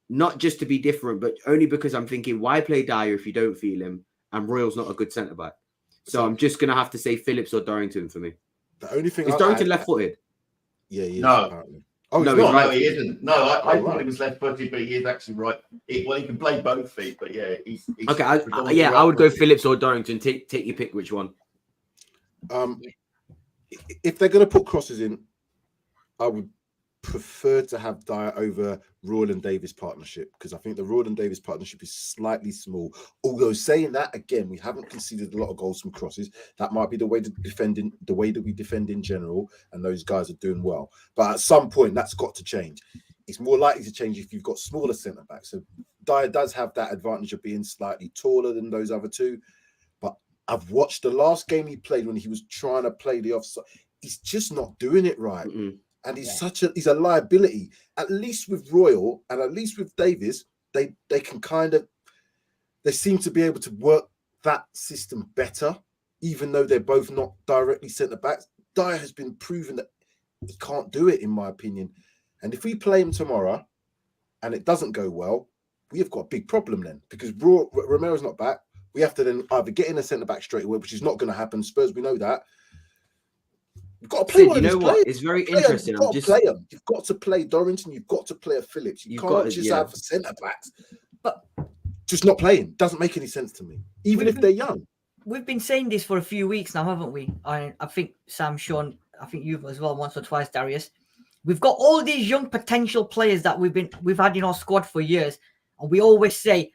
not just to be different, but only because I'm thinking, why play Dyer if you don't feel him? And Royal's not a good centre-back. So I'm just gonna have to say Phillips or Dorrington for me. The only thing Is Dorrington left-footed? Yeah, he is, No. apparently. Oh, No, he's he's not. right. No, he isn't. No, I thought right. he was left-footed, but he is actually right. Well, he can play both feet, but yeah, he's Okay, predominantly yeah, I would go right-footed. Phillips or Dorrington. Take your pick. Which one? If they're going to put crosses in, I would prefer to have Dyer over Royal and Davis partnership, because I think the Royal and Davis partnership is slightly small. Although saying that, again, we haven't conceded a lot of goals from crosses. That might be the way that we defend in general, and those guys are doing well. But at some point, that's got to change. It's more likely to change if you've got smaller centre backs. So Dyer does have that advantage of being slightly taller than those other two. But I've watched the last game he played when he was trying to play the offside. He's just not doing it right. And he's a liability. At least with Royal and at least with Davis, they can they seem to be able to work that system better, even though they're both not directly centre backs. Dyer has been proven that he can't do it, in my opinion. And if we play him tomorrow and it doesn't go well, we have got a big problem then, because Romero's not back. We have to then either get in a centre back straight away, which is not going to happen. Spurs, we know that. You've got to play one of these players. It's very interesting. You've got to play them. You've got to play Dorrington. You've got to play a Phillips. You can't just have centre backs. But just not playing doesn't make any sense to me, even if they're young. We've been saying this for a few weeks now, haven't we? I think Sam, Sean, I think you as well, once or twice, Darius. We've got all these young potential players that we've had in our squad for years, and we always say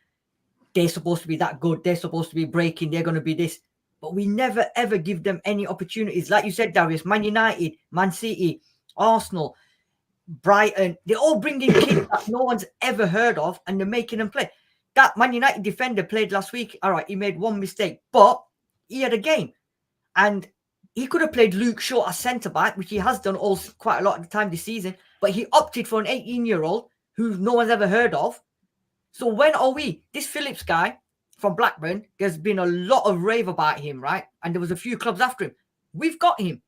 they're supposed to be that good. They're supposed to be breaking. They're going to be this. But we never, ever give them any opportunities. Like you said, Darius, Man United, Man City, Arsenal, Brighton, they all bring in kids that no one's ever heard of, and they're making them play. That Man United defender played last week. All right, he made one mistake, but he had a game. And he could have played Luke Shaw as centre-back, which he has done quite a lot of the time this season, but he opted for an 18-year-old who no one's ever heard of. So when are we? This Phillips guy from Blackburn, there's been a lot of rave about him, right? And there was a few clubs after him. We've got him.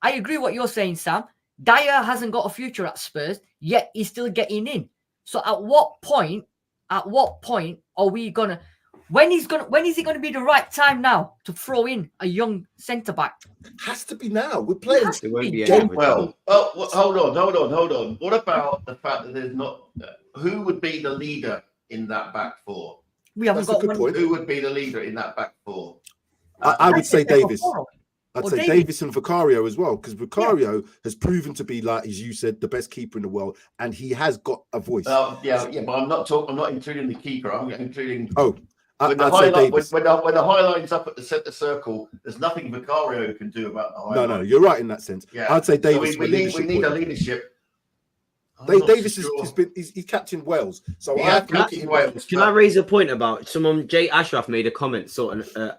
I agree what you're saying, Sam. Dyer hasn't got a future at Spurs, yet he's still getting in. So at what point are we gonna? When is it gonna be the right time now to throw in a young centre back? Has to be now. We're playing. It won't be well, hold on. What about the fact that there's not? Who would be the leader in that back four? We haven't got one. Who would be the leader in that back four? I would say Davis. I'd say Davis and Vicario as well, because Vicario has proven to be, like as you said, the best keeper in the world, and he has got a voice. Yeah, but I'm not including the keeper. I'm including. I'd say Davis. When the highline's up at the centre circle, there's nothing Vicario can do about the highline. No, you're right in that sense. Yeah. I'd say Davis. So we need a leadership. Davis he's captain Wales, so I have to look at him. Wales. Can I raise a point about someone? Jay Ashraf made a comment sort of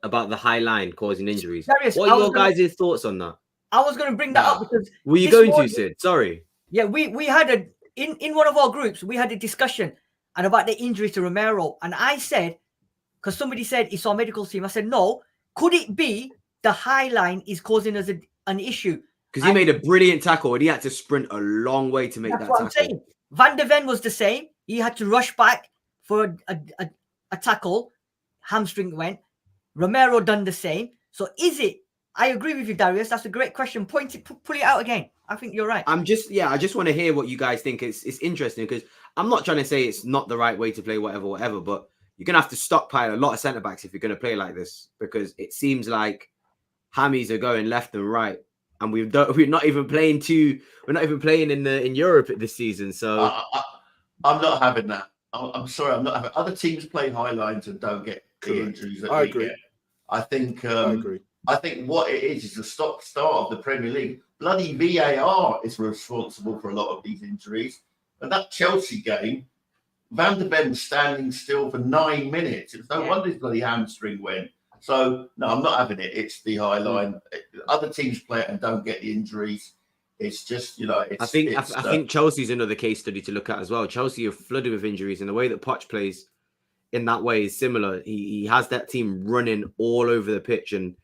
about the high line causing injuries. Darius, what are your guys' thoughts on that? I was going to bring that up because were you going to, Sid? Sorry. Yeah, we had in one of our groups we had a discussion and about the injury to Romero, and I said, because somebody said he saw a medical team, I said no. Could it be the high line is causing us an issue? Because he made a brilliant tackle and he had to sprint a long way to make that tackle. I'm saying. Van der Ven was the same. He had to rush back for a tackle. Hamstring went. Romero done the same. So is it? I agree with you, Darius. That's a great question. Pull it out again. I think you're right. I just want to hear what you guys think. It's interesting because I'm not trying to say it's not the right way to play, whatever, but you're going to have to stockpile a lot of centre-backs if you're going to play like this, because it seems like hammies are going left and right. And we're not even playing in Europe this season. So I'm not having that. I'm sorry, I'm not having. Other teams play high lines and don't get the injuries that we get. I think. I agree. I think what it is the start of the Premier League. Bloody VAR is responsible for a lot of these injuries. And that Chelsea game, Van der Ven was standing still for 9 minutes. It was no wonder his bloody hamstring went. So, no, I'm not having it. It's the high line. Other teams play it and don't get the injuries. It's just, I think Chelsea's another case study to look at as well. Chelsea are flooded with injuries, and the way that Poch plays in that way is similar. He has that team running all over the pitch, and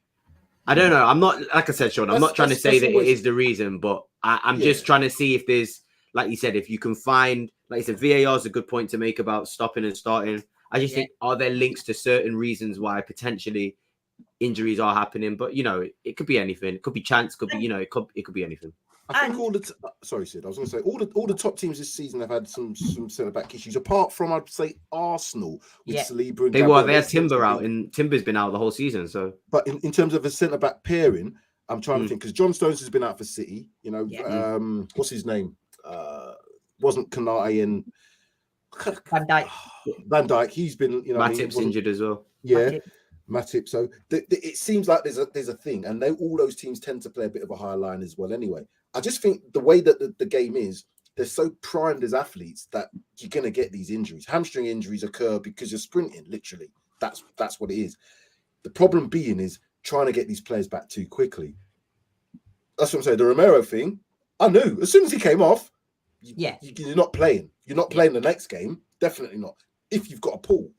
I don't know. I'm not, like I said, Sean, I'm not trying to say that it is the reason, but I'm just trying to see if there's, like you said, if you can find, like you said, VAR is a good point to make about stopping and starting. I just think, are there links to certain reasons why potentially injuries are happening, but you know, it could be anything. It could be chance. Could be, you know, it could be anything. I think all the sorry, Sid. I was going to say all the top teams this season have had some centre back issues. Apart from, I'd say, Arsenal with Saliba and Gabriel. They had Timber out, and Timber's been out the whole season. So, but in terms of a centre back pairing, I'm trying to think because John Stones has been out for City. You know, what's his name? Wasn't Kanate and Van Dijk. Van Dijk. He's been, you know, Matip's injured as well. Yeah. Matip. So it seems like there's a thing, and all those teams tend to play a bit of a higher line as well. Anyway, I just think the way that the game is, they're so primed as athletes that you're going to get these injuries. Hamstring injuries occur because you're sprinting. Literally, that's what it is. The problem being is trying to get these players back too quickly. That's what I'm saying. The Romero thing, I knew as soon as he came off. You're not playing. You're not playing the next game. Definitely not. If you've got a pull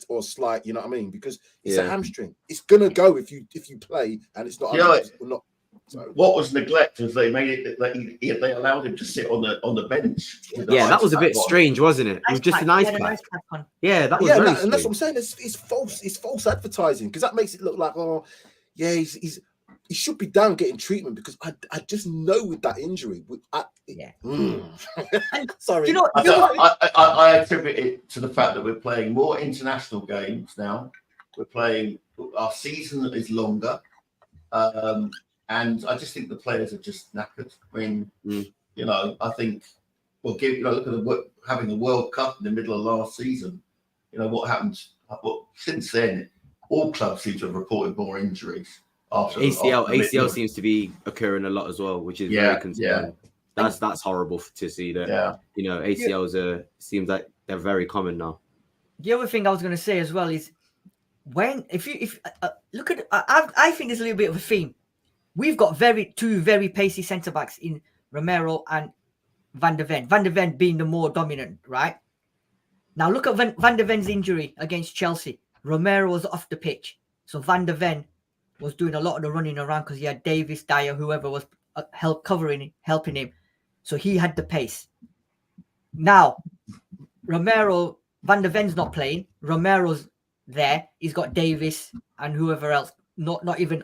or slight, you know what I mean? Because it's a hamstring. It's gonna go if you play and it's not. Not. So. What was neglect was they made it that they allowed him to sit on the bench. Yeah, that was a bit strange, wasn't it? It was just an ice pack. Yeah, that was very and that's what I'm saying. It's false. It's false advertising because that makes it look like, oh, yeah, he should be down getting treatment because I just know with that injury. Sorry. You know, I attribute it to the fact that we're playing more international games now. Our season is longer. And I just think the players are just knackered. I mean, you know, I think, look at having the World Cup in the middle of last season. You know, what happened? Since then, all clubs seem to have reported more injuries. ACL seems to be occurring a lot as well, which is very concerning. That's horrible to see that. Yeah. You know, ACLs seems like they're very common now. The other thing I was going to say as well is if look at I think there's a little bit of a theme. We've got two very pacey centre backs in Romero and Van der Ven. Van der Ven being the more dominant, right? Now look at Van der Ven's injury against Chelsea. Romero was off the pitch, so Van der Ven was doing a lot of the running around because he had Davis, Dyer, whoever was helping him. So he had the pace. Now, Van der Ven's not playing. Romero's there. He's got Davis and whoever else. Not even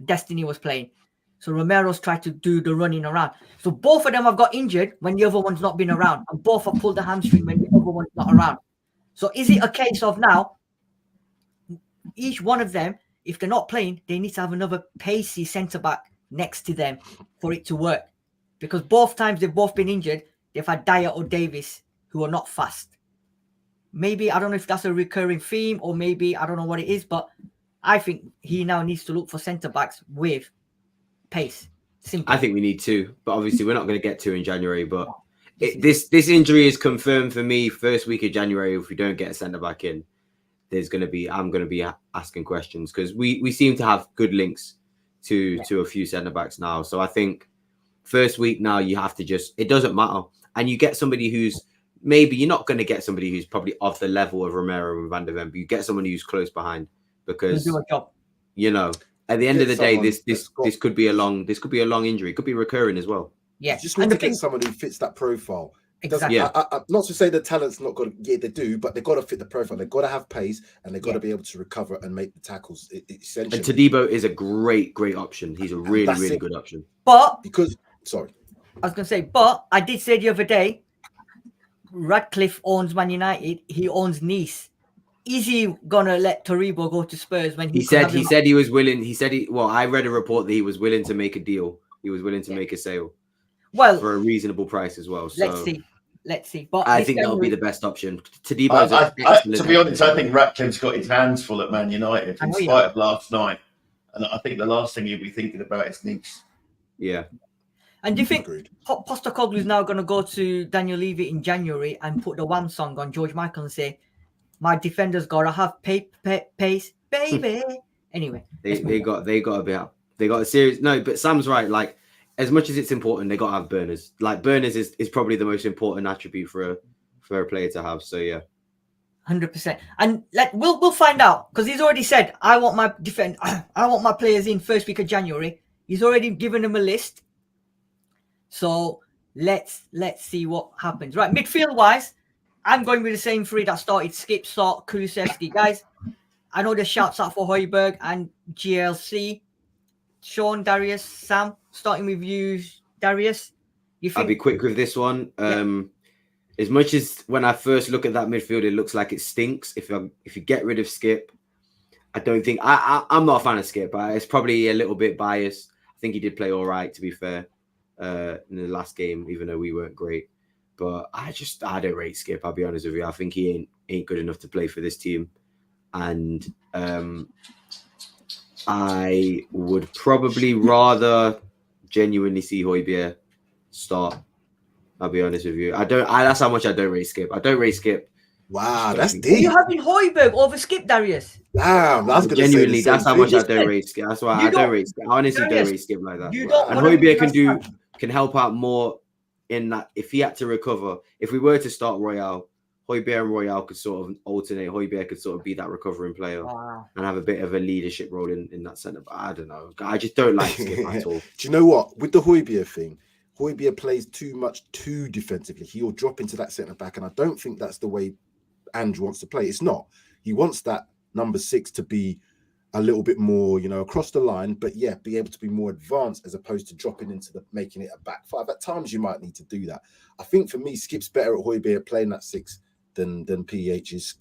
Destiny was playing. So Romero's tried to do the running around. So both of them have got injured when the other one's not been around. And both have pulled the hamstring when the other one's not around. So is it a case of now, each one of them, if they're not playing, they need to have another pacey centre-back next to them for it to work. Because both times they've both been injured, they've had Dyer or Davis who are not fast. Maybe, I don't know if that's a recurring theme or maybe, I don't know what it is, but I think he now needs to look for centre-backs with pace. Simple. I think we need two, but obviously we're not going to get two in January. But this injury is confirmed for me first week of January. If we don't get a centre-back in, I'm going to be asking questions because we seem to have good links to a few centre-backs now. So I think first week now you have to it doesn't matter. And you get somebody who's maybe you're not going to get somebody who's probably of the level of Romero and Van der Ven, but you get someone who's close behind because, you know, at the end of the day, this could be a long injury. It could be recurring as well. Yeah. You just need to get someone who fits that profile. Exactly. Not to say the talent's not got. Yeah, they do, but they've got to fit the profile. They've got to have pace, and they've got to be able to recover and make the tackles. Essentially, and Todibo is a great option. He's a really good option. But I was gonna say, but I did say the other day, Radcliffe owns Man United. He owns Nice. Is he gonna let Todibo go to Spurs when he said he was willing? I read a report that he was willing to make a deal. He was willing to make a sale. Well, for a reasonable price as well. So let's see. But I think that'll be the best option. To be honest, I think Ratcliffe's got his hands full at Man United in spite of last night, and I think the last thing he'll be thinking about is Nice. Yeah. And do you think Postecoglou is now going to go to Daniel Levy in January and put the Wham song on George Michael and say, "My defenders gotta have pace, baby"? Anyway, they got a serious. No, but Sam's right. Like, as much as it's important, they got to have burners. Like, burners is probably the most important attribute for a player to have. So yeah, 100%. And we'll find out because he's already said, I want my players in first week of January. He's already given them a list. So let's see what happens. Right, midfield wise, I'm going with the same three that started: Skip, Sort, Kulusevski. Guys, I know the shouts out for Højbjerg and GLC. Sean, Darius, Sam, starting with you, Darius. You think? I'll be quick with this one. Yeah. As much as when I first look at that midfield, it looks like it stinks. If you get rid of Skip, I don't think I'm not a fan of Skip. It's probably a little bit biased. I think he did play all right, to be fair, in the last game, even though we weren't great. But I don't rate Skip. I'll be honest with you. I think he ain't good enough to play for this team, and I would probably rather genuinely see Højbjerg start. I'll be honest with you. That's how much I don't rate Skip. I don't rate Skip. Wow, that's Are deep. you having Højbjerg over Skip, Darius? Damn, I was gonna Genuinely, say that's how much I don't rate Skip. That's why You I don't don't- rate Skip. I honestly Darius, don't rate Skip like that. You don't And wanna- Højbjerg can help out more in that if he had to recover. If we were to start Royale, Højbjerg and Royale could sort of alternate. Højbjerg could sort of be that recovering player and have a bit of a leadership role in that centre. But I don't know. I just don't like Skip at all. Do you know what? With the Højbjerg thing, Højbjerg plays too defensively. He'll drop into that centre back, and I don't think that's the way Andrew wants to play. It's not. He wants that number 6 to be a little bit more, across the line, but yeah, be able to be more advanced as opposed to dropping into making it a back 5. At times, you might need to do that. I think for me, Skip's better at Højbjerg playing that 6 than PH is.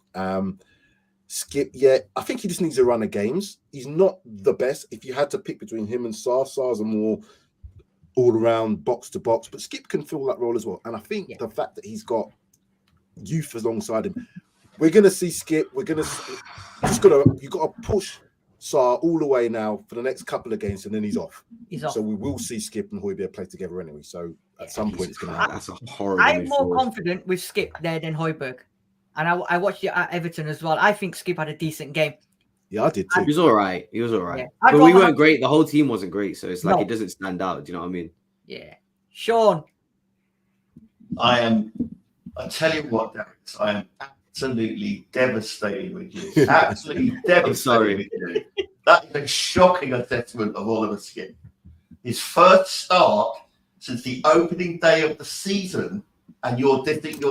Skip, yeah, I think he just needs a run of games. He's not the best. If you had to pick between him and Sar's a more all-around box-to-box, but Skip can fill that role as well. And I think the fact that he's got youth alongside him, we're going to see Skip. We're going to you've got to push Sar all the way now for the next couple of games, and then he's off. So we will see Skip and Højbjerg play together anyway. So at some point, it's going to happen. That's a horrible. I'm more confident with Skip there than Højbjerg. And I watched it at Everton as well. I think Skip had a decent game. Yeah, I did too. He was all right. Yeah. But we weren't great. The whole team wasn't great. So it's like it doesn't stand out. Do you know what I mean? Yeah. Sean. I tell you what, Darius, I am absolutely devastated with you. Absolutely devastated with you. That is a shocking assessment of Oliver Skip. His first start since the opening day of the season, and you're cutting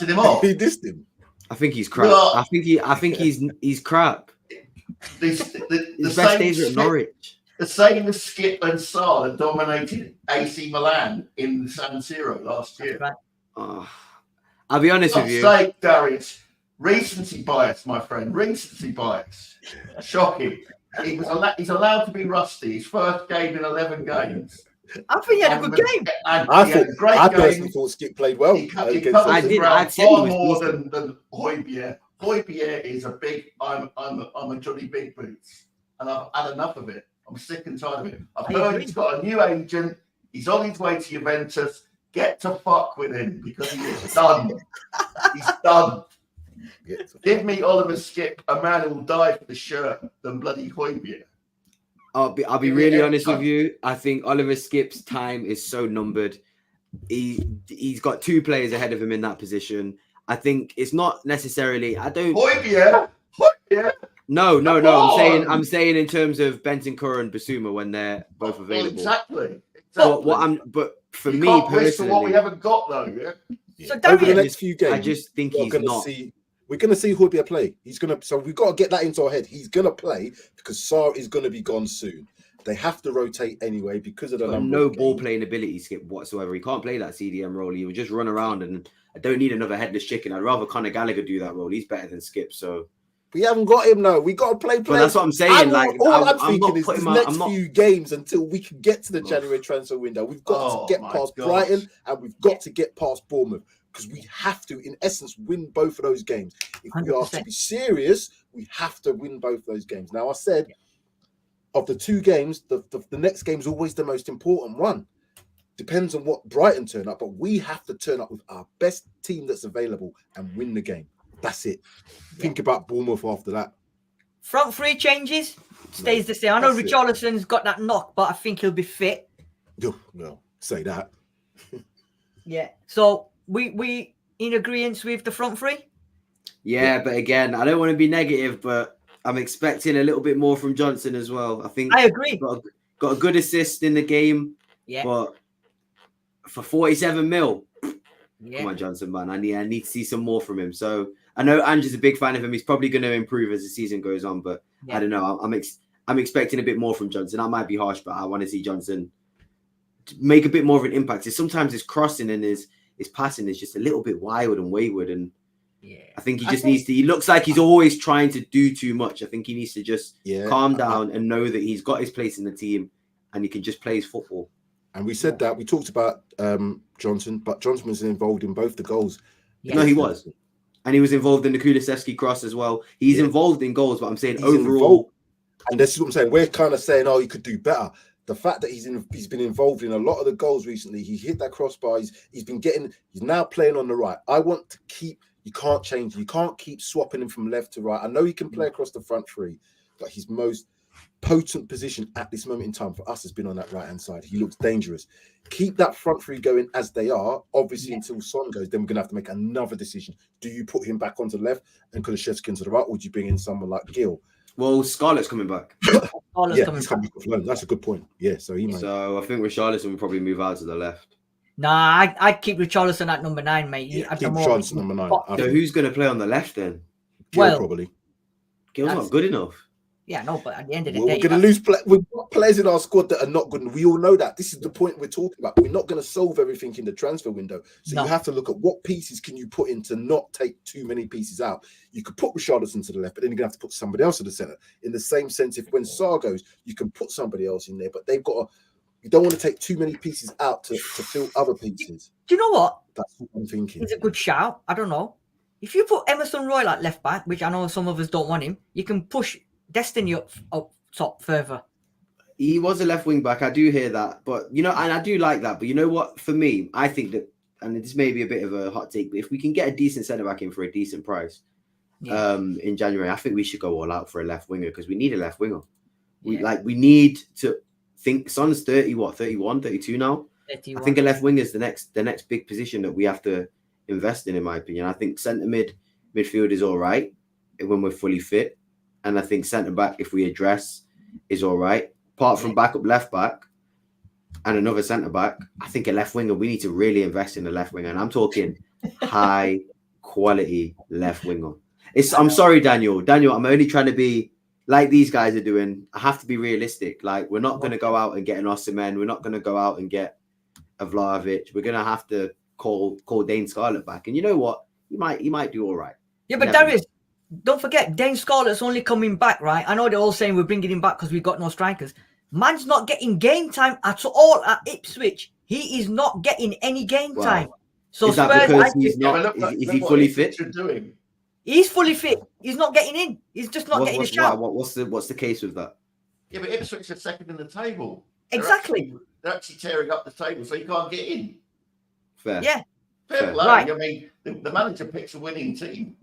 him off. He dissed him. I think he's crap. Well, I think he's crap. The His best days are at Norwich. The same as Skip and Sar that dominated AC Milan in San Siro last year. I'll be honest with you. Sake, Darius, recency bias, my friend. Recency bias. Shocking. He's allowed to be rusty. His first game in 11 games. I think he had a good game. I personally thought Skip played well. I'd say far more than Højbjerg. Højbjerg is a big. I'm a Jodi Big Boots, and I've had enough of it. I'm sick and tired of it. I've heard he's got a new agent. He's on his way to Juventus. Get to fuck with him because he is done. He's done. Give me Oliver Skip, a man who will die for the shirt, than bloody Højbjerg. I'll be really honest with you. I think Oliver Skip's time is so numbered. He's got 2 players ahead of him in that position. I think it's not necessarily. Højbjerg. No. I'm saying in terms of Bentancur and Basuma when they're both available. Exactly. But for you me can't personally, wish for what we haven't got though. Yeah. So over the next few games, I just think he's not. We're going to see Højbjerg play. So we've got to get that into our head. He's going to play because Sar is going to be gone soon. They have to rotate anyway because of the number. No ball playing ability, Skip, whatsoever. He can't play that CDM role. He would just run around, and I don't need another headless chicken. I'd rather Conor Gallagher do that role. He's better than Skip. So we haven't got him now. We got to play. But that's what I'm saying. I'm thinking is the next few games until we can get to the January transfer window. We've got to get past Brighton and we've got to get past Bournemouth. Because we have to, in essence, win both of those games. If 100%. We are to be serious, we have to win both those games. Now, I said, of the 2 games, the next game is always the most important one. Depends on what Brighton turn up, but we have to turn up with our best team that's available and win the game. That's it. Think about Bournemouth after that. Front 3 changes, stays the same. I know Richarlison's got that knock, but I think he'll be fit. Well, say that. Yeah. So we in agreement with the front 3? Yeah, but again, I don't want to be negative, but I'm expecting a little bit more from Johnson as well. I think I agree. Got a good assist in the game. Yeah. But for 47 mil, Yeah. Come on, Johnson, man. I need to see some more from him. So I know Andrew's a big fan of him. He's probably going to improve as the season goes on, but I don't know. I'm expecting a bit more from Johnson. That might be harsh, but I want to see Johnson make a bit more of an impact. Sometimes his crossing and his passing is just a little bit wild and wayward, and I think he just needs to. He looks like he's always trying to do too much. I think he needs to just calm down and know that he's got his place in the team and he can just play his football. And we said that, we talked about Johnson, but Johnson was involved in both the goals. No, he was. And he was involved in the Kulusevski cross as well. He's involved in goals, but I'm saying he's overall. Involved. And this is what I'm saying. We're kind of saying, oh, he could do better. The fact that he's been involved in a lot of the goals recently, he hit that crossbar. He's now playing on the right. I want to keep, you can't change. You can't keep swapping him from left to right. I know he can play across the front three, but his most potent position at this moment in time for us has been on that right-hand side. He looks dangerous. Keep that front three going as they are, obviously, until Son goes. Then we're going to have to make another decision. Do you put him back onto the left and Kulusevski onto the right, or do you bring in someone like Gill? Well, Scarlett's coming back. He's coming back off loan. That's a good point. Yeah, so he might. So I think Richarlison will probably move out to the left. Nah, I'd keep Richarlison at number 9, mate. Keep Richarlison number 9. So who's going to play on the left then? Gill, probably. Gill's not good enough. Yeah, no, but at the end of the day, we're going to lose. We've got players in our squad that are not good, and we all know that. This is the point we're talking about. We're not going to solve everything in the transfer window, so you have to look at what pieces can you put in to not take too many pieces out. You could put Richarlison to the left, but then you're going to have to put somebody else to the centre. In the same sense, if when Sarr goes, you can put somebody else in there, but they've got to. You don't want to take too many pieces out to fill other pieces. Do you know what? That's what I'm thinking. It's a good shout. I don't know. If you put Emerson Royal at left back, which I know some of us don't want him, you can push Destiny up top further. He was a left wing back. I do hear that, but and I do like that. But you know what? For me, I think that, and this may be a bit of a hot take, but if we can get a decent centre back in for a decent price, in January, I think we should go all out for a left winger because we need a left winger. We need to think. Son's 31, 32 now. 31. I think a left winger is the next big position that we have to invest in my opinion. I think centre midfield is all right when we're fully fit. And I think centre-back, if we address, is all right. Apart from backup left-back and another centre-back, I think a left winger, we need to really invest in a left winger. And I'm talking high-quality left winger. I'm sorry, Daniel. I'm only trying to be like these guys are doing. I have to be realistic. Like, we're not going to go out and get an Osimhen. We're not going to go out and get a Vlahovic. We're going to have to call Dane Scarlett back. And you know what? He might do all right. Yeah, but Darius, don't forget, Dane Scarlett's only coming back, right? I know they're all saying we're bringing him back because we've got no strikers. Man's not getting game time at all at Ipswich. He is not getting any game time. So is that because he's not? Is he fully fit? He's fully fit. He's not getting in. He's just not getting a shot. What's the case with that? Yeah, but Ipswich are second in the table. Exactly. They're actually tearing up the table, so you can't get in. Fair. Yeah. Fair play. Right. I mean, the manager picks a winning team.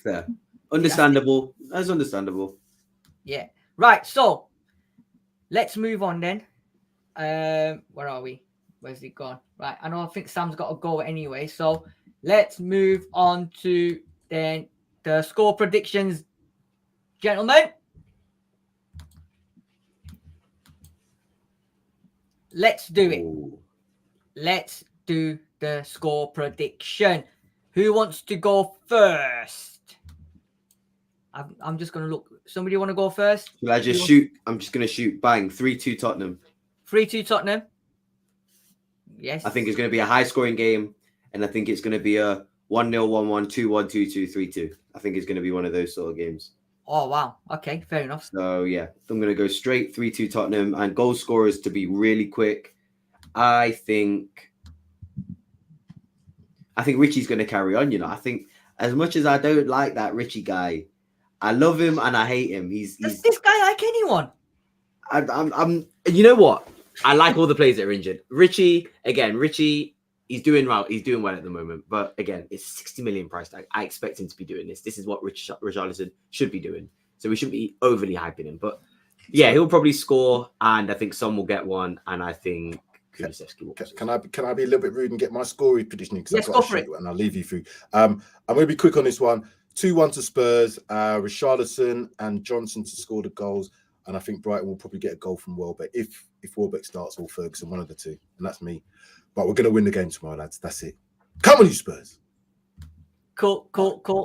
Fair. Understandable. That's understandable. Yeah. Right. So let's move on then. Where are we? Where's it gone? Right. I think Sam's got to go anyway. So let's move on to then the score predictions, gentlemen. Let's do it. Ooh. Let's do the score prediction. Who wants to go first? I'm just going to look. Somebody want to go first? Will I just shoot? I'm just going to shoot. Bang. 3-2 Tottenham. 3-2 Tottenham. Yes. I think it's going to be a high-scoring game, and I think it's going to be a 1-0, 1-1, 2-1, 2-2, 3-2. I think it's going to be one of those sort of games. Oh, wow. Okay, fair enough. So, yeah, I'm going to go straight 3-2 Tottenham, and goal scorers to be really quick. I think Richie's going to carry on, I think as much as I don't like that Richie guy, I love him and I hate him. Does this guy like anyone? I'm. You know what? I like all the players that are injured. Richie, he's doing well. He's doing well at the moment. But again, it's 60 million price tag. I expect him to be doing this. This is what Richarlison should be doing. So we shouldn't be overly hyping him. But yeah, he'll probably score, and I think Son will get one, and I think Kulusevski will. Can I be a little bit rude and get my score prediction? Because yes, go for it. And I'll leave you through. I'm going to be quick on this one. 2-1 to Spurs, Richarlison and Johnson to score the goals. And I think Brighton will probably get a goal from Welbeck. If Welbeck starts or Ferguson, one of the two. And that's me. But we're going to win the game tomorrow, lads. That's it. Come on, you Spurs. Cool.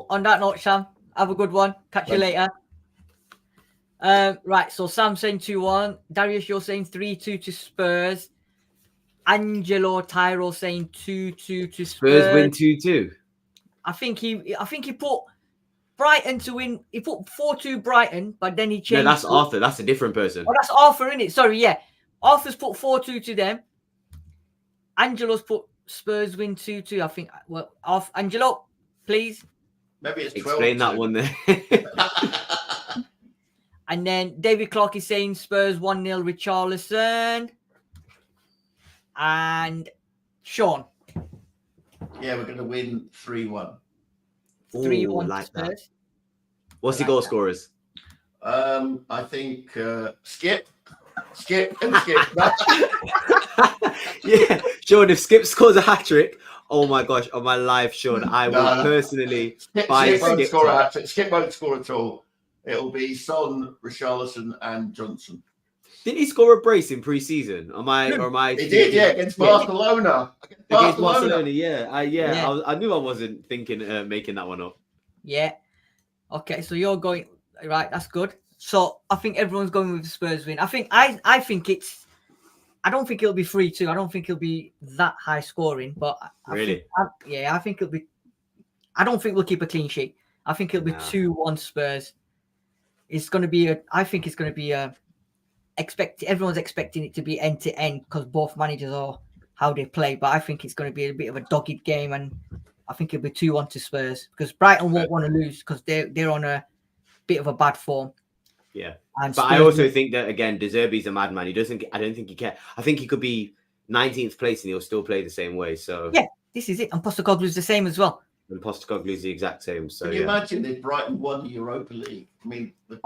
On that note, Sam, have a good one. Catch you later. Right, so Sam saying 2-1. Darius, you're saying 3-2 to Spurs. Angelo Tyro saying 2-2 to Spurs. Spurs win 2-2. I think he put Brighton to win. He put 4-2 Brighton, but then he changed. No, that's Arthur. That's a different person. Oh, that's Arthur, isn't it? Sorry, yeah. Arthur's put 4-2 to them. Angelo's put Spurs win 2-2. I think. Well, Angelo, please. Maybe it's 12. Explain that one there. And then David Clark is saying Spurs 1-0 Richarlison. And Sean. Yeah, we're going to win 3-1. 3-1 like Spurs. that. What's the goal scorers? I think Skip. Yeah, Sean, if Skip scores a hat-trick, oh my gosh, on my live, Sean, I will personally buy Skip won't Skip. score a hat-trick. Skip won't score at all. It'll be Son, Richarlison, and Johnson. Didn't he score a brace in pre-season? Am I? He did, yeah, against Barcelona. Against Barcelona, yeah. I knew I wasn't thinking making that one up. Yeah. Okay, so you're going right. That's good. So I think everyone's going with the Spurs win. I think I think it's. I don't think it'll be 3-2. I don't think it'll be that high scoring. But Really? I think it'll be. I don't think we'll keep a clean sheet. I think it'll be 2-1 Spurs. It's going to be a. I think it's going to be a. Everyone's expecting it to be end to end because both managers are how they play. But I think it's going to be a bit of a dogged game, and I think it'll be 2-1 to Spurs because Brighton won't want to lose because they're on a bit of a bad form. Yeah, and but I also think that again, De Zerbi's a madman. He doesn't. I don't think he cares. I think he could be 19th place and he'll still play the same way. So yeah, this is it. And Postecoglou's the same as well. And Postecoglou's the exact same. So can you imagine if Brighton won the Europa League? I mean, the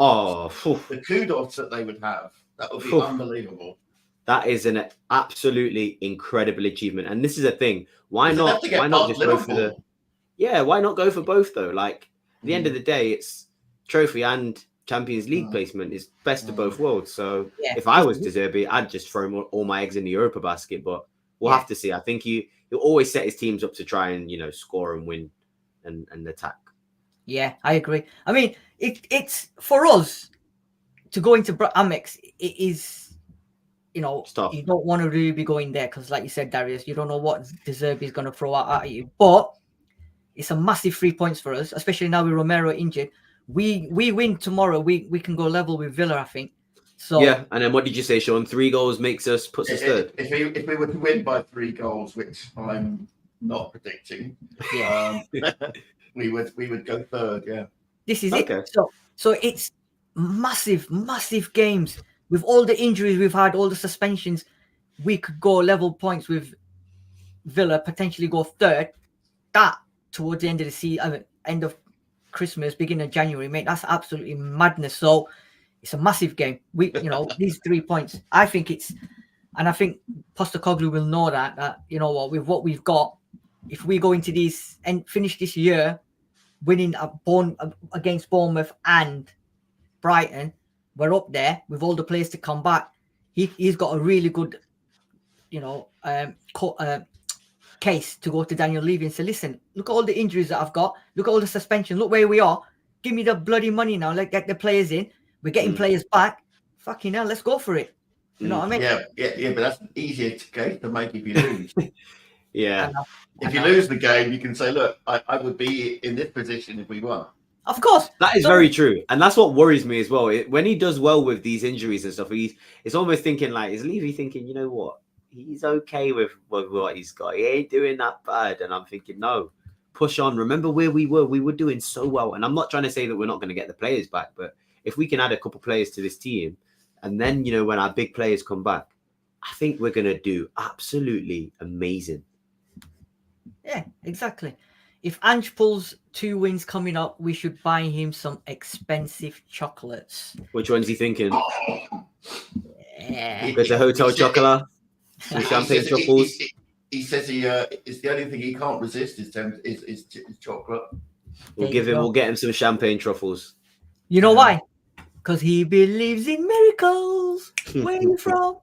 kudos that they would have. That would be unbelievable. That is an absolutely incredible achievement. And this is a thing. Why not? Why not just go for the? Yeah, why not go for both though? Like at the end of the day, it's trophy and Champions League placement is best of both worlds. So if I was De Zerbi, I'd just throw all my eggs in the Europa basket. But we'll have to see. I think he'll always set his teams up to try and score and win and attack. Yeah, I agree. I mean, it's for us to go into Amex. It is, you don't want to really be going there because, like you said, Darius, you don't know what De Zerbi is going to throw out at you. But it's a massive 3 points for us, especially now with Romero injured. We win tomorrow. We can go level with Villa, I think. So yeah. And then what did you say, Sean? 3 goals puts us third. If we were to win by 3 goals, which I'm not predicting, we would go third. Yeah. This is it. So it's massive games with all the injuries we've had, all the suspensions. We could go level points with Villa, potentially go third. That towards the end of the season, end of Christmas, beginning of January, mate, that's absolutely madness. So it's a massive game. We, these 3 points, I think I think Postecoglou will know that with what we've got, if we go into these and finish this year winning against Bournemouth and Brighton, we're up there with all the players to come back. He's got a really good, case to go to Daniel Levy and say, listen, look at all the injuries that I've got. Look at all the suspension. Look where we are. Give me the bloody money now. Let's get the players in. We're getting players back. Fucking hell, let's go for it. You know what I mean? Yeah, but that's easier to make if you lose. Yeah. If you lose the game, you can say, look, I would be in this position if we won. Of course. That is very true. And that's what worries me as well. When he does well with these injuries and stuff, it's almost thinking like, is Levy thinking, you know what? He's okay with what he's got. He ain't doing that bad. And I'm thinking, no, push on. Remember where we were. We were doing so well. And I'm not trying to say that we're not going to get the players back, but if we can add a couple players to this team, and then, when our big players come back, I think we're going to do absolutely amazing. Yeah, exactly. If Ange pulls 2 wins coming up, we should buy him some expensive chocolates. Which one's he thinking? Yeah. There's a hotel chocolate, some champagne truffles. He says it's the only thing he can't resist is chocolate. We'll get him some champagne truffles. You know why? Because he believes in miracles. Where are you from?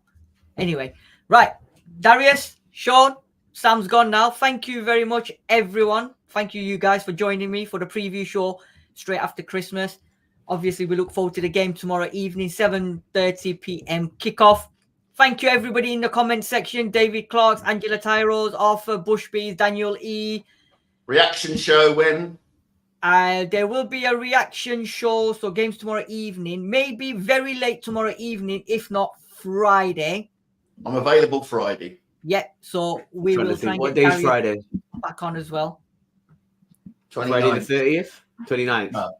Anyway, right. Darius, Sean, Sam's gone now. Thank you very much, everyone. Thank you guys for joining me for the preview show straight after Christmas. Obviously, we look forward to the game tomorrow evening, 7:30 p.m. kickoff. Thank you, everybody in the comment section. David Clarks, Angela Tyros, Arthur Bushbees, Daniel E. Reaction show when? There will be a reaction show. So games tomorrow evening, maybe very late tomorrow evening, if not Friday. I'm available Friday. Yeah, so we will try and what get day is Gary Friday? back on as well. 29th. Friday the 30th? 29th? No.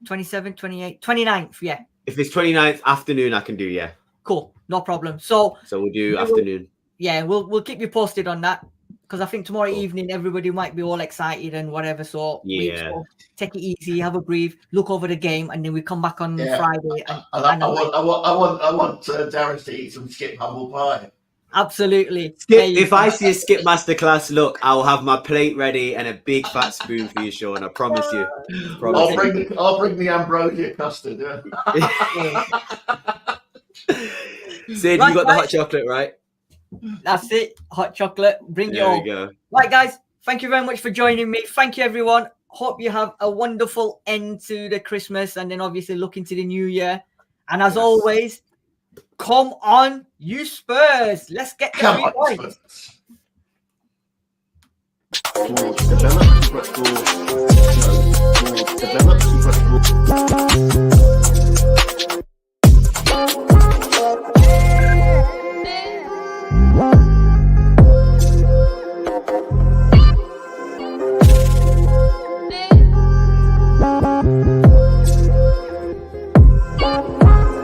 27, 28, 29th, yeah. If it's 29th afternoon, I can do, yeah. Cool, no problem. So we'll do afternoon. Yeah, we'll keep you posted on that, because I think tomorrow Cool. evening everybody might be all excited and whatever. So Yeah. take it easy, have a breathe, look over the game, and then we come back on Friday. I want Darren to eat some skip humble pie. Absolutely. If I see a skip masterclass, look, I'll have my plate ready and a big fat spoon for you, Sean. I promise you. I'll bring the ambrosia custard. Yeah. Sid, Right, you got the hot guys. chocolate, right? That's it. Hot chocolate. Bring it There on. we go. Right, guys. Thank you very much for joining me. Thank you, everyone. Hope you have a wonderful end to the Christmas, and then obviously look into the new year. And as always, come on, you Spurs. Let's get the Come 3 on, points. Spurs. Develop